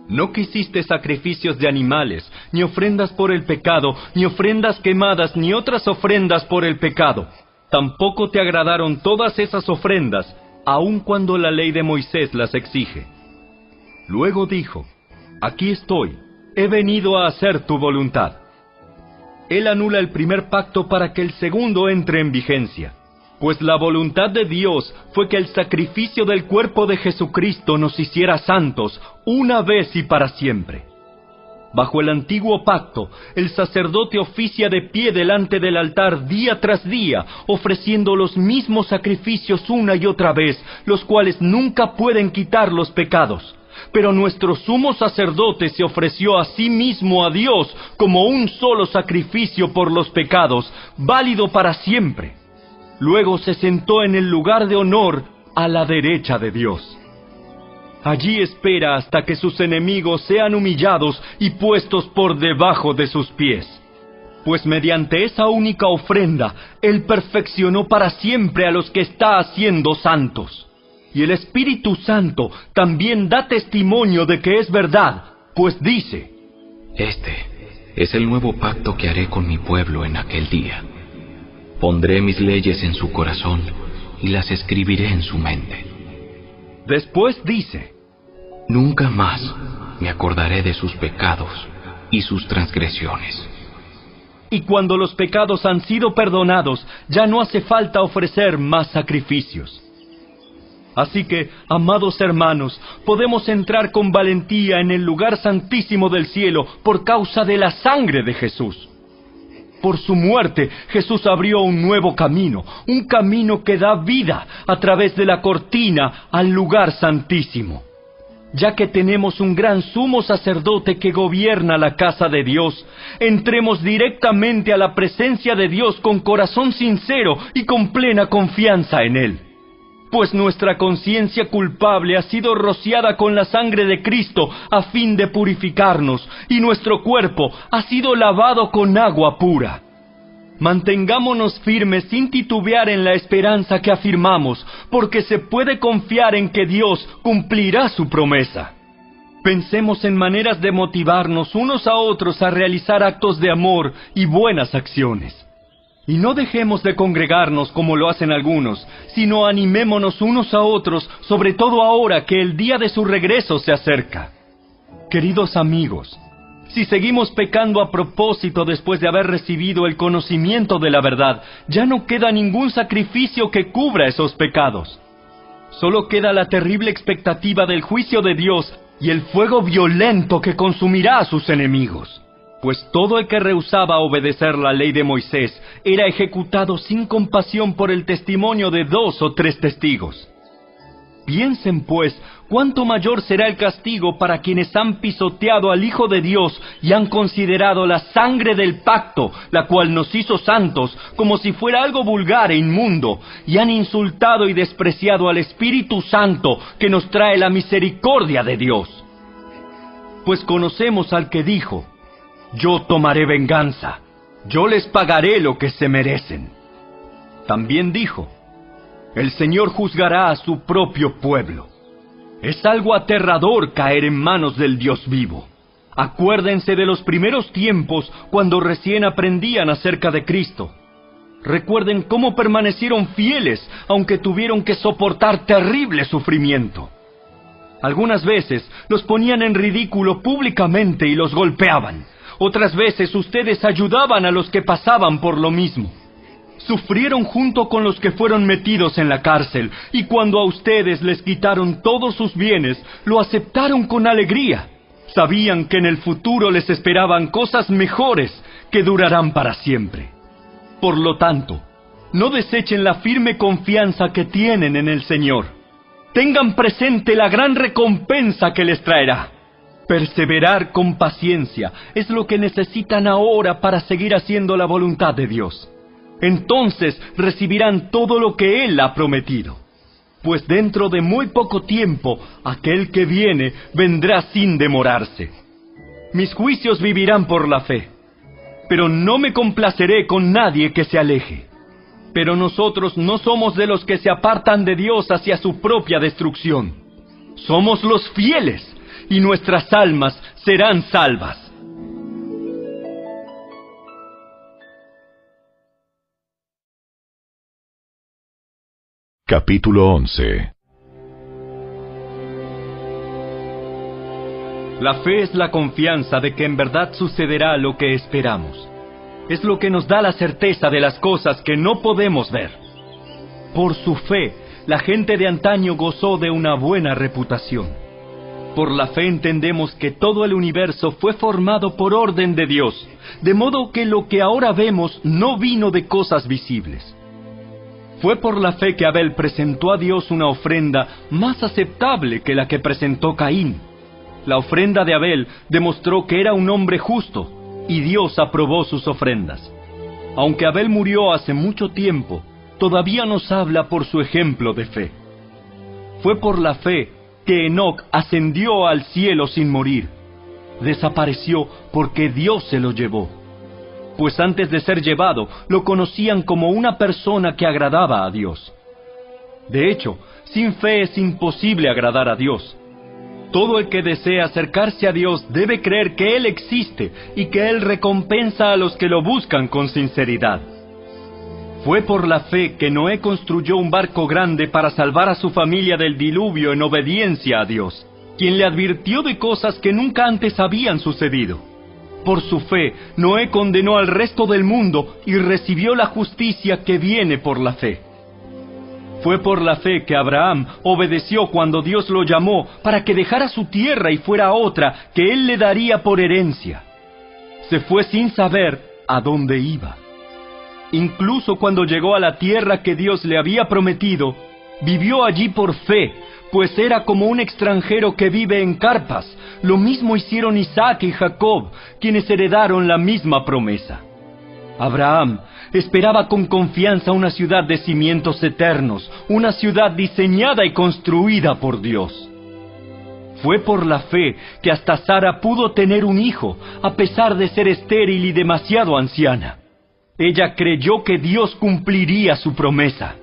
Speaker 2: No quisiste sacrificios de animales, ni ofrendas por el pecado, ni ofrendas quemadas, ni otras ofrendas por el pecado. Tampoco te agradaron todas esas ofrendas, aun cuando la ley de Moisés las exige. Luego dijo: Aquí estoy, he venido a hacer tu voluntad. Él anula el primer pacto para que el segundo entre en vigencia, pues la voluntad de Dios fue que el sacrificio del cuerpo de Jesucristo nos hiciera santos una vez y para siempre. Bajo el antiguo pacto, el sacerdote oficia de pie delante del altar día tras día, ofreciendo los mismos sacrificios una y otra vez, los cuales nunca pueden quitar los pecados. Pero nuestro sumo sacerdote se ofreció a sí mismo a Dios como un solo sacrificio por los pecados, válido para siempre. Luego se sentó en el lugar de honor a la derecha de Dios. Allí espera hasta que sus enemigos sean humillados y puestos por debajo de sus pies. Pues mediante esa única ofrenda, Él perfeccionó para siempre a los que está haciendo santos. Y el Espíritu Santo también da testimonio de que es verdad, pues dice:
Speaker 4: Este es el nuevo pacto que haré con mi pueblo en aquel día. Pondré mis leyes en su corazón y las escribiré en su mente.
Speaker 2: Después dice:
Speaker 4: Nunca más me acordaré de sus pecados y sus transgresiones.
Speaker 2: Y cuando los pecados han sido perdonados, ya no hace falta ofrecer más sacrificios. Así que, amados hermanos, podemos entrar con valentía en el lugar santísimo del cielo por causa de la sangre de Jesús. Por su muerte, Jesús abrió un nuevo camino, un camino que da vida a través de la cortina al lugar santísimo. Ya que tenemos un gran sumo sacerdote que gobierna la casa de Dios, entremos directamente a la presencia de Dios con corazón sincero y con plena confianza en Él. Pues nuestra conciencia culpable ha sido rociada con la sangre de Cristo a fin de purificarnos, y nuestro cuerpo ha sido lavado con agua pura. Mantengámonos firmes sin titubear en la esperanza que afirmamos, porque se puede confiar en que Dios cumplirá su promesa. Pensemos en maneras de motivarnos unos a otros a realizar actos de amor y buenas acciones. Y no dejemos de congregarnos como lo hacen algunos, sino animémonos unos a otros, sobre todo ahora que el día de su regreso se acerca. Queridos amigos, si seguimos pecando a propósito después de haber recibido el conocimiento de la verdad, ya no queda ningún sacrificio que cubra esos pecados. Solo queda la terrible expectativa del juicio de Dios y el fuego violento que consumirá a sus enemigos. Pues todo el que rehusaba obedecer la ley de Moisés era ejecutado sin compasión por el testimonio de 2 o 3 testigos. Piensen, pues, cuánto mayor será el castigo para quienes han pisoteado al Hijo de Dios y han considerado la sangre del pacto, la cual nos hizo santos, como si fuera algo vulgar e inmundo, y han insultado y despreciado al Espíritu Santo que nos trae la misericordia de Dios. Pues conocemos al que dijo: Yo tomaré venganza, yo les pagaré lo que se merecen. También dijo: El Señor juzgará a su propio pueblo. Es algo aterrador caer en manos del Dios vivo. Acuérdense de los primeros tiempos cuando recién aprendían acerca de Cristo. Recuerden cómo permanecieron fieles aunque tuvieron que soportar terrible sufrimiento. Algunas veces los ponían en ridículo públicamente y los golpeaban. Otras veces ustedes ayudaban a los que pasaban por lo mismo. sufrieron junto con los que fueron metidos en la cárcel, y cuando a ustedes les quitaron todos sus bienes, lo aceptaron con alegría. Sabían que en el futuro les esperaban cosas mejores que durarán para siempre. Por lo tanto, no desechen la firme confianza que tienen en el Señor. Tengan presente la gran recompensa que les traerá. Perseverar con paciencia es lo que necesitan ahora para seguir haciendo la voluntad de Dios. Entonces recibirán todo lo que Él ha prometido. Pues dentro de muy poco tiempo, aquel que viene vendrá sin demorarse. Mis juicios vivirán por la fe, pero no me complaceré con nadie que se aleje. Pero nosotros no somos de los que se apartan de Dios hacia su propia destrucción. Somos los fieles, y nuestras almas serán salvas.
Speaker 7: Capítulo 11.
Speaker 2: La fe es la confianza de que en verdad sucederá lo que esperamos. Es lo que nos da la certeza de las cosas que no podemos ver. Por su fe, la gente de antaño gozó de una buena reputación. Por la fe entendemos que todo el universo fue formado por orden de Dios, de modo que lo que ahora vemos no vino de cosas visibles. Fue por la fe que Abel presentó a Dios una ofrenda más aceptable que la que presentó Caín. La ofrenda de Abel demostró que era un hombre justo, y Dios aprobó sus ofrendas. Aunque Abel murió hace mucho tiempo, todavía nos habla por su ejemplo de fe. Fue por la fe que Enoc ascendió al cielo sin morir. Desapareció porque Dios se lo llevó. Pues antes de ser llevado, lo conocían como una persona que agradaba a Dios. De hecho, sin fe es imposible agradar a Dios. Todo el que desea acercarse a Dios debe creer que Él existe y que Él recompensa a los que lo buscan con sinceridad. Fue por la fe que Noé construyó un barco grande para salvar a su familia del diluvio en obediencia a Dios, quien le advirtió de cosas que nunca antes habían sucedido. Por su fe, Noé condenó al resto del mundo y recibió la justicia que viene por la fe. Fue por la fe que Abraham obedeció cuando Dios lo llamó para que dejara su tierra y fuera a otra que él le daría por herencia. Se fue sin saber a dónde iba. Incluso cuando llegó a la tierra que Dios le había prometido, vivió allí por fe, pues era como un extranjero que vive en carpas. Lo mismo hicieron Isaac y Jacob, quienes heredaron la misma promesa. Abraham esperaba con confianza una ciudad de cimientos eternos, una ciudad diseñada y construida por Dios. Fue por la fe que hasta Sara pudo tener un hijo, a pesar de ser estéril y demasiado anciana. Ella creyó que Dios cumpliría su promesa.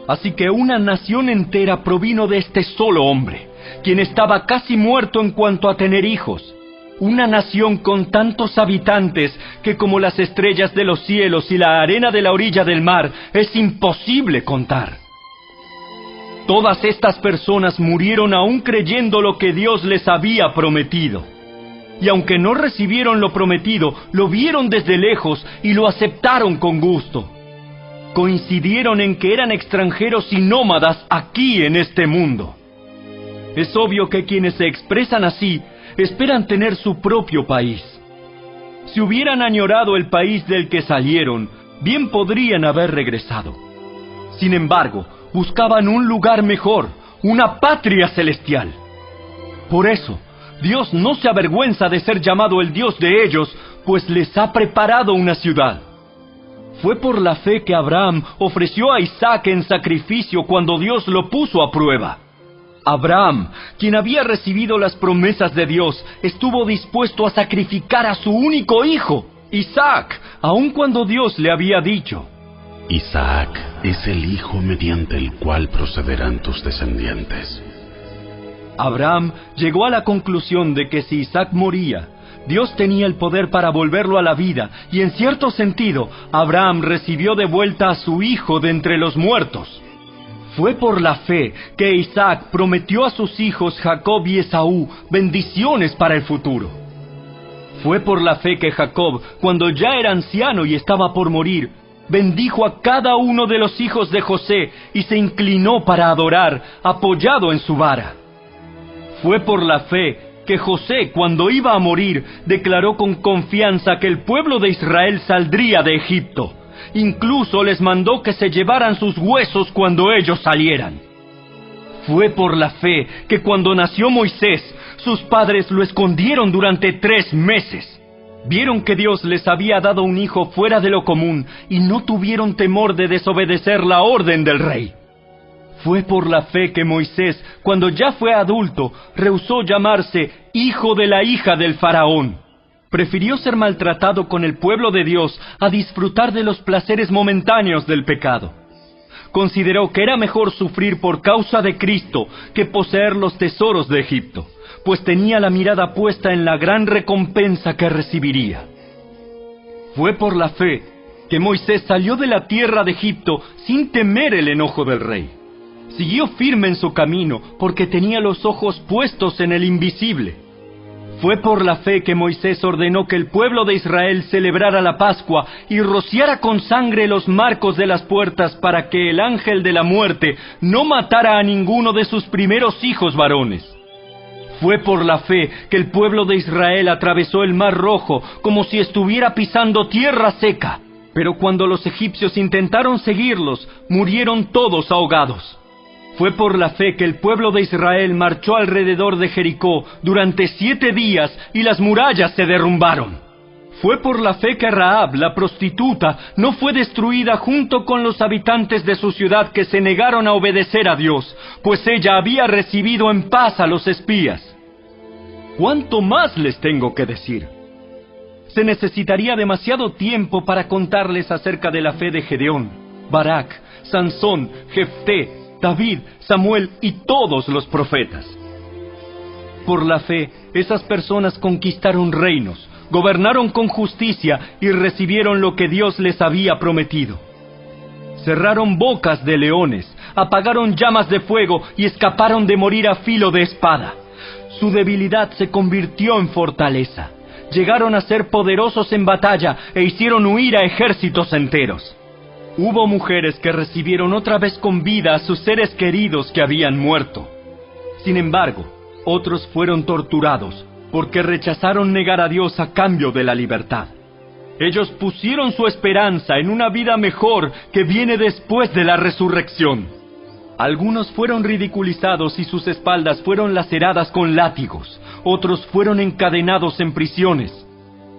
Speaker 2: Así que una nación entera provino de este solo hombre, quien estaba casi muerto en cuanto a tener hijos. Una nación con tantos habitantes que como las estrellas de los cielos y la arena de la orilla del mar es imposible contar. Todas estas personas murieron aún creyendo lo que Dios les había prometido. Y aunque no recibieron lo prometido, lo vieron desde lejos y lo aceptaron con gusto. Coincidieron en que eran extranjeros y nómadas aquí en este mundo. Es obvio que quienes se expresan así esperan tener su propio país. Si hubieran añorado el país del que salieron, bien podrían haber regresado. Sin embargo, buscaban un lugar mejor, una patria celestial. Por eso, Dios no se avergüenza de ser llamado el Dios de ellos, pues les ha preparado una ciudad. Fue por la fe que Abraham ofreció a Isaac en sacrificio cuando Dios lo puso a prueba. Abraham, quien había recibido las promesas de Dios, estuvo dispuesto a sacrificar a su único hijo, Isaac, aun cuando Dios le había dicho:
Speaker 3: Isaac es el hijo mediante el cual procederán tus descendientes.
Speaker 2: Abraham llegó a la conclusión de que si Isaac moría, Dios tenía el poder para volverlo a la vida, y en cierto sentido, Abraham recibió de vuelta a su hijo de entre los muertos. Fue por la fe que Isaac prometió a sus hijos Jacob y Esaú bendiciones para el futuro. Fue por la fe que Jacob, cuando ya era anciano y estaba por morir, bendijo a cada uno de los hijos de José y se inclinó para adorar, apoyado en su vara. Fue por la fe que José, cuando iba a morir, declaró con confianza que el pueblo de Israel saldría de Egipto. Incluso les mandó que se llevaran sus huesos cuando ellos salieran. Fue por la fe que cuando nació Moisés, sus padres lo escondieron durante 3 meses. Vieron que Dios les había dado un hijo fuera de lo común y no tuvieron temor de desobedecer la orden del rey. Fue por la fe que Moisés, cuando ya fue adulto, rehusó llamarse hijo de la hija del faraón. Prefirió ser maltratado con el pueblo de Dios a disfrutar de los placeres momentáneos del pecado. Consideró que era mejor sufrir por causa de Cristo que poseer los tesoros de Egipto, pues tenía la mirada puesta en la gran recompensa que recibiría. Fue por la fe que Moisés salió de la tierra de Egipto sin temer el enojo del rey. Siguió firme en su camino porque tenía los ojos puestos en el invisible. Fue por la fe que Moisés ordenó que el pueblo de Israel celebrara la Pascua y rociara con sangre los marcos de las puertas para que el ángel de la muerte no matara a ninguno de sus primeros hijos varones. Fue por la fe que el pueblo de Israel atravesó el Mar Rojo como si estuviera pisando tierra seca. Pero cuando los egipcios intentaron seguirlos, murieron todos ahogados. Fue por la fe que el pueblo de Israel marchó alrededor de Jericó durante 7 días y las murallas se derrumbaron. Fue por la fe que Rahab, la prostituta, no fue destruida junto con los habitantes de su ciudad que se negaron a obedecer a Dios, pues ella había recibido en paz a los espías. ¿Cuánto más les tengo que decir? Se necesitaría demasiado tiempo para contarles acerca de la fe de Gedeón, Barak, Sansón, Jefté, David, Samuel y todos los profetas. Por la fe, esas personas conquistaron reinos, gobernaron con justicia y recibieron lo que Dios les había prometido. Cerraron bocas de leones, apagaron llamas de fuego y escaparon de morir a filo de espada. Su debilidad se convirtió en fortaleza. Llegaron a ser poderosos en batalla e hicieron huir a ejércitos enteros. Hubo mujeres que recibieron otra vez con vida a sus seres queridos que habían muerto. Sin embargo, otros fueron torturados porque rechazaron negar a Dios a cambio de la libertad. Ellos pusieron su esperanza en una vida mejor que viene después de la resurrección. Algunos fueron ridiculizados y sus espaldas fueron laceradas con látigos. Otros fueron encadenados en prisiones.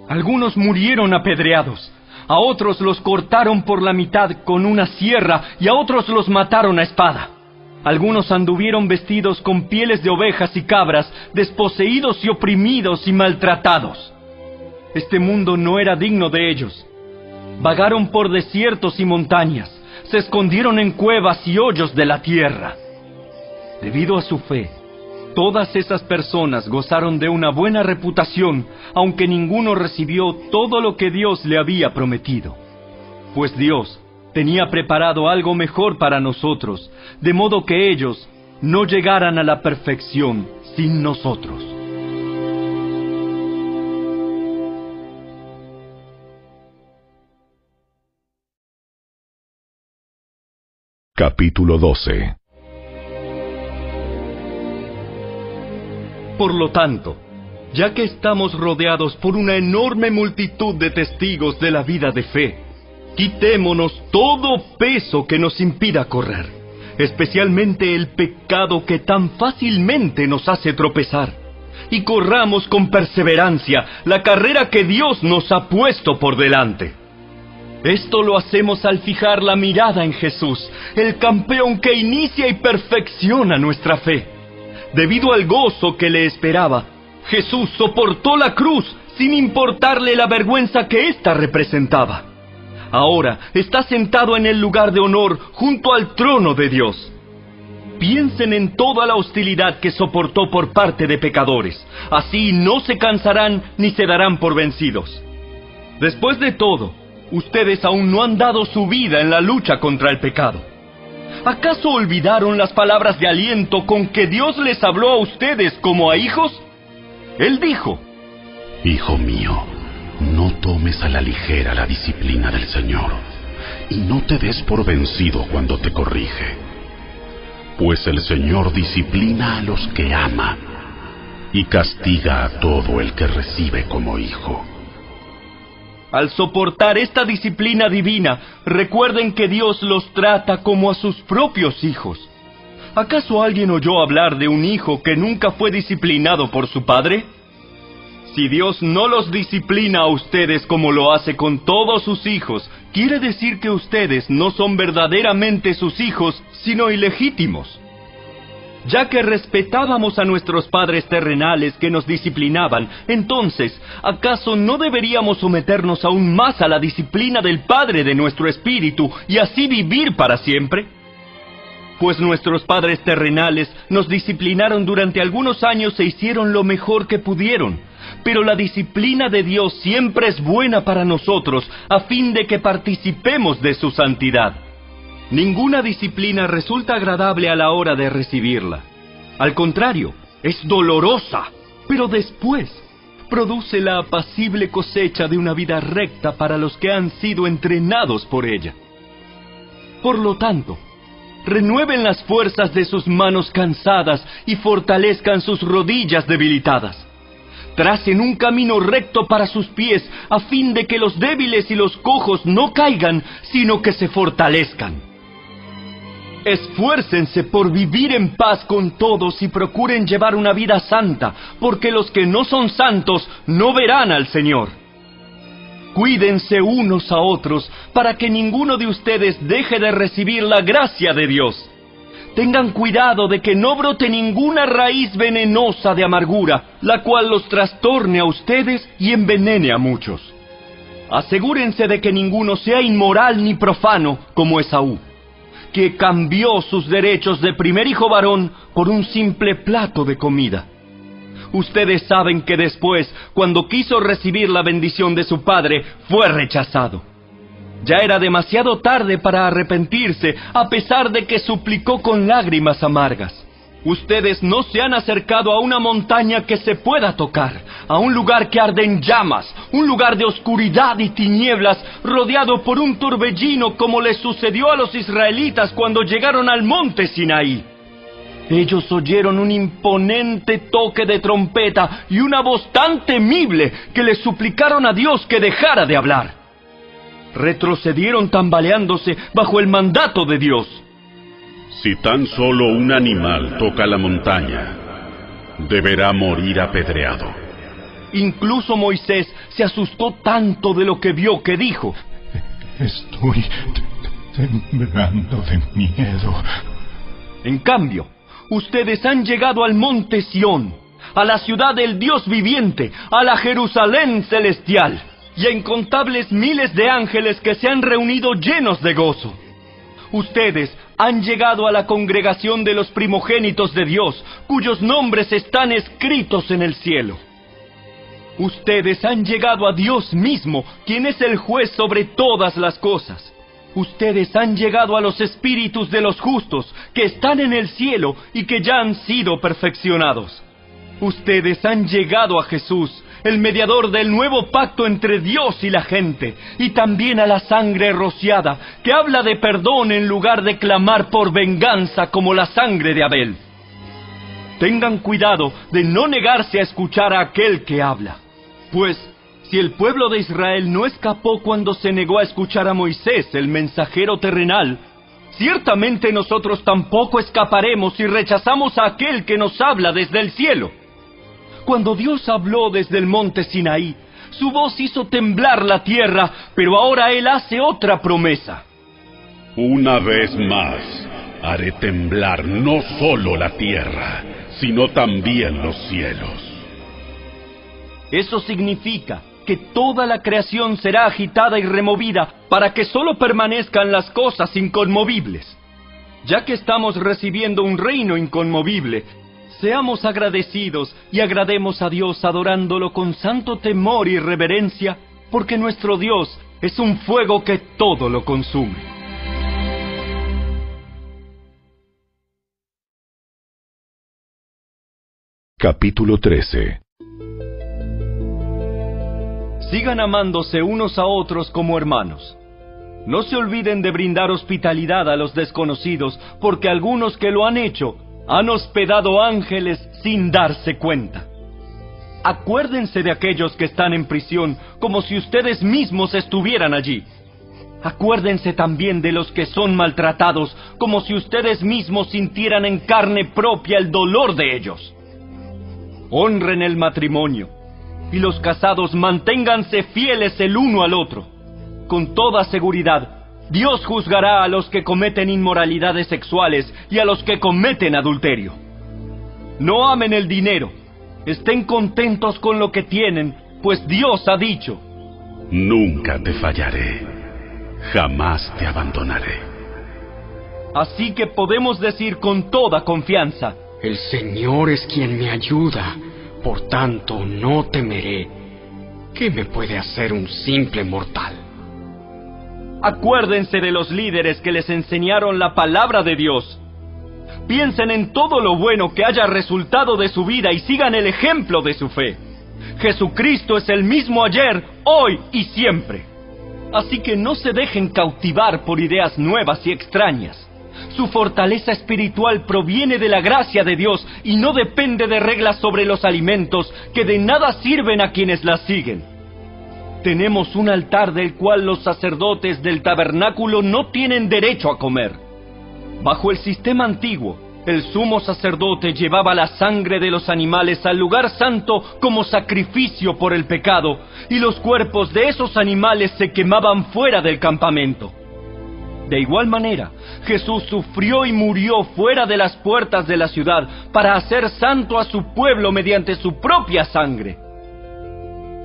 Speaker 2: Algunos murieron apedreados. A otros los cortaron por la mitad con una sierra y a otros los mataron a espada. Algunos anduvieron vestidos con pieles de ovejas y cabras, desposeídos y oprimidos y maltratados. Este mundo no era digno de ellos. Vagaron por desiertos y montañas, se escondieron en cuevas y hoyos de la tierra. Debido a su fe, todas esas personas gozaron de una buena reputación, aunque ninguno recibió todo lo que Dios le había prometido. Pues Dios tenía preparado algo mejor para nosotros, de modo que ellos no llegaran a la perfección sin nosotros.
Speaker 3: Capítulo 12.
Speaker 2: Por lo tanto, ya que estamos rodeados por una enorme multitud de testigos de la vida de fe, quitémonos todo peso que nos impida correr, especialmente el pecado que tan fácilmente nos hace tropezar, y corramos con perseverancia la carrera que Dios nos ha puesto por delante. Esto lo hacemos al fijar la mirada en Jesús, el campeón que inicia y perfecciona nuestra fe. Debido al gozo que le esperaba, Jesús soportó la cruz sin importarle la vergüenza que ésta representaba. Ahora está sentado en el lugar de honor junto al trono de Dios. Piensen en toda la hostilidad que soportó por parte de pecadores. Así no se cansarán ni se darán por vencidos. Después de todo, ustedes aún no han dado su vida en la lucha contra el pecado. ¿Acaso olvidaron las palabras de aliento con que Dios les habló a ustedes como a hijos? Él dijo:
Speaker 3: Hijo mío, no tomes a la ligera la disciplina del Señor, y no te des por vencido cuando te corrige. Pues el Señor disciplina a los que ama y castiga a todo el que recibe como hijo.
Speaker 2: Al soportar esta disciplina divina, recuerden que Dios los trata como a sus propios hijos. ¿Acaso alguien oyó hablar de un hijo que nunca fue disciplinado por su padre? Si Dios no los disciplina a ustedes como lo hace con todos sus hijos, quiere decir que ustedes no son verdaderamente sus hijos, sino ilegítimos. Ya que respetábamos a nuestros padres terrenales que nos disciplinaban, entonces, ¿acaso no deberíamos someternos aún más a la disciplina del Padre de nuestro espíritu y así vivir para siempre? Pues nuestros padres terrenales nos disciplinaron durante algunos años e hicieron lo mejor que pudieron. Pero la disciplina de Dios siempre es buena para nosotros, a fin de que participemos de su santidad. Ninguna disciplina resulta agradable a la hora de recibirla. Al contrario, es dolorosa, pero después produce la apacible cosecha de una vida recta para los que han sido entrenados por ella. Por lo tanto, renueven las fuerzas de sus manos cansadas y fortalezcan sus rodillas debilitadas. Tracen un camino recto para sus pies, a fin de que los débiles y los cojos no caigan, sino que se fortalezcan. Esfuércense por vivir en paz con todos y procuren llevar una vida santa, porque los que no son santos no verán al Señor. Cuídense unos a otros, para que ninguno de ustedes deje de recibir la gracia de Dios. Tengan cuidado de que no brote ninguna raíz venenosa de amargura, la cual los trastorne a ustedes y envenene a muchos. Asegúrense de que ninguno sea inmoral ni profano, como Esaú, que cambió sus derechos de primer hijo varón por un simple plato de comida. Ustedes saben que después, cuando quiso recibir la bendición de su padre, fue rechazado. Ya era demasiado tarde para arrepentirse, a pesar de que suplicó con lágrimas amargas. Ustedes no se han acercado a una montaña que se pueda tocar, a un lugar que arde en llamas, un lugar de oscuridad y tinieblas, rodeado por un torbellino como les sucedió a los israelitas cuando llegaron al monte Sinaí. Ellos oyeron un imponente toque de trompeta y una voz tan temible que les suplicaron a Dios que dejara de hablar. Retrocedieron tambaleándose bajo el mandato de Dios.
Speaker 3: Si tan solo un animal toca la montaña, deberá morir apedreado.
Speaker 2: Incluso Moisés se asustó tanto de lo que vio que dijo:
Speaker 1: Estoy temblando de miedo.
Speaker 2: En cambio, ustedes han llegado al monte Sión, a la ciudad del Dios viviente, a la Jerusalén celestial, y a incontables miles de ángeles que se han reunido llenos de gozo. Ustedes han llegado a la congregación de los primogénitos de Dios, cuyos nombres están escritos en el cielo. Ustedes han llegado a Dios mismo, quien es el juez sobre todas las cosas. Ustedes han llegado a los espíritus de los justos, que están en el cielo y que ya han sido perfeccionados. Ustedes han llegado a Jesús, el mediador del nuevo pacto entre Dios y la gente, y también a la sangre rociada, que habla de perdón en lugar de clamar por venganza como la sangre de Abel. Tengan cuidado de no negarse a escuchar a aquel que habla, pues si el pueblo de Israel no escapó cuando se negó a escuchar a Moisés, el mensajero terrenal, ciertamente nosotros tampoco escaparemos si rechazamos a aquel que nos habla desde el cielo. Cuando Dios habló desde el monte Sinaí, su voz hizo temblar la tierra, pero ahora Él hace otra promesa.
Speaker 3: Una vez más, haré temblar no solo la tierra, sino también los cielos.
Speaker 2: Eso significa que toda la creación será agitada y removida para que solo permanezcan las cosas inconmovibles. Ya que estamos recibiendo un reino inconmovible, seamos agradecidos y agrademos a Dios adorándolo con santo temor y reverencia, porque nuestro Dios es un fuego que todo lo consume.
Speaker 3: Capítulo 13.
Speaker 2: Sigan amándose unos a otros como hermanos. No se olviden de brindar hospitalidad a los desconocidos, porque algunos que lo han hecho han hospedado ángeles sin darse cuenta. Acuérdense de aquellos que están en prisión, como si ustedes mismos estuvieran allí. Acuérdense también de los que son maltratados, como si ustedes mismos sintieran en carne propia el dolor de ellos. Honren el matrimonio, y los casados manténganse fieles el uno al otro. Con toda seguridad, Dios juzgará a los que cometen inmoralidades sexuales y a los que cometen adulterio. No amen el dinero, estén contentos con lo que tienen, pues Dios ha dicho:
Speaker 3: nunca te fallaré, jamás te abandonaré.
Speaker 2: Así que podemos decir con toda confianza:
Speaker 7: el Señor es quien me ayuda, por tanto no temeré. ¿Qué me puede hacer un simple mortal?
Speaker 2: Acuérdense de los líderes que les enseñaron la palabra de Dios. Piensen en todo lo bueno que haya resultado de su vida y sigan el ejemplo de su fe. Jesucristo es el mismo ayer, hoy y siempre. Así que no se dejen cautivar por ideas nuevas y extrañas. Su fortaleza espiritual proviene de la gracia de Dios y no depende de reglas sobre los alimentos que de nada sirven a quienes las siguen. Tenemos un altar del cual los sacerdotes del tabernáculo no tienen derecho a comer. Bajo el sistema antiguo, el sumo sacerdote llevaba la sangre de los animales al lugar santo como sacrificio por el pecado, y los cuerpos de esos animales se quemaban fuera del campamento. De igual manera, Jesús sufrió y murió fuera de las puertas de la ciudad para hacer santo a su pueblo mediante su propia sangre.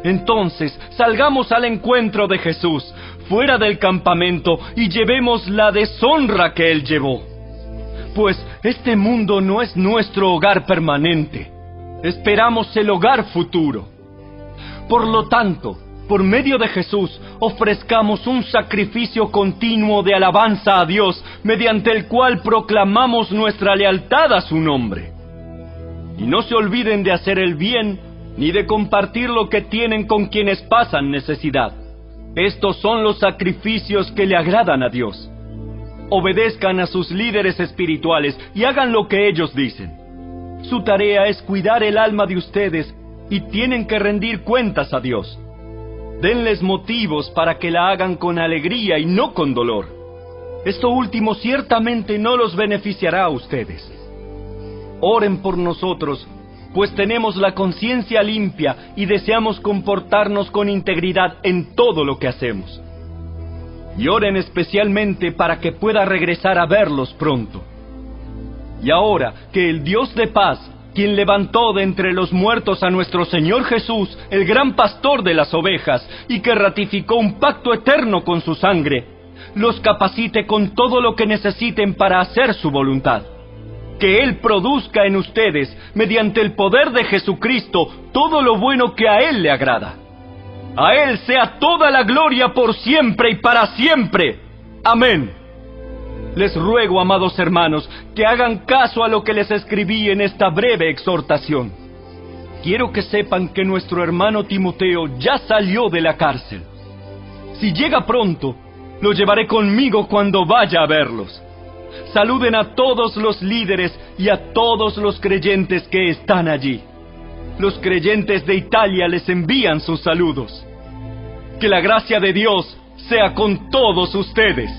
Speaker 2: Entonces, salgamos al encuentro de Jesús, fuera del campamento, y llevemos la deshonra que Él llevó. Pues este mundo no es nuestro hogar permanente. Esperamos el hogar futuro. Por lo tanto, por medio de Jesús, ofrezcamos un sacrificio continuo de alabanza a Dios, mediante el cual proclamamos nuestra lealtad a su nombre. Y no se olviden de hacer el bien, ni de compartir lo que tienen con quienes pasan necesidad. Estos son los sacrificios que le agradan a Dios. Obedezcan a sus líderes espirituales y hagan lo que ellos dicen. Su tarea es cuidar el alma de ustedes y tienen que rendir cuentas a Dios. Denles motivos para que la hagan con alegría y no con dolor. Esto último ciertamente no los beneficiará a ustedes. Oren por nosotros, pues tenemos la conciencia limpia y deseamos comportarnos con integridad en todo lo que hacemos. Y oren especialmente para que pueda regresar a verlos pronto. Y ahora que el Dios de paz, quien levantó de entre los muertos a nuestro Señor Jesús, el gran pastor de las ovejas, y que ratificó un pacto eterno con su sangre, los capacite con todo lo que necesiten para hacer su voluntad. Que Él produzca en ustedes, mediante el poder de Jesucristo, todo lo bueno que a Él le agrada. A Él sea toda la gloria por siempre y para siempre. Amén. Les ruego, amados hermanos, que hagan caso a lo que les escribí en esta breve exhortación. Quiero que sepan que nuestro hermano Timoteo ya salió de la cárcel. Si llega pronto, lo llevaré conmigo cuando vaya a verlos. Saluden a todos los líderes y a todos los creyentes que están allí. Los creyentes de Italia les envían sus saludos. Que la gracia de Dios sea con todos ustedes.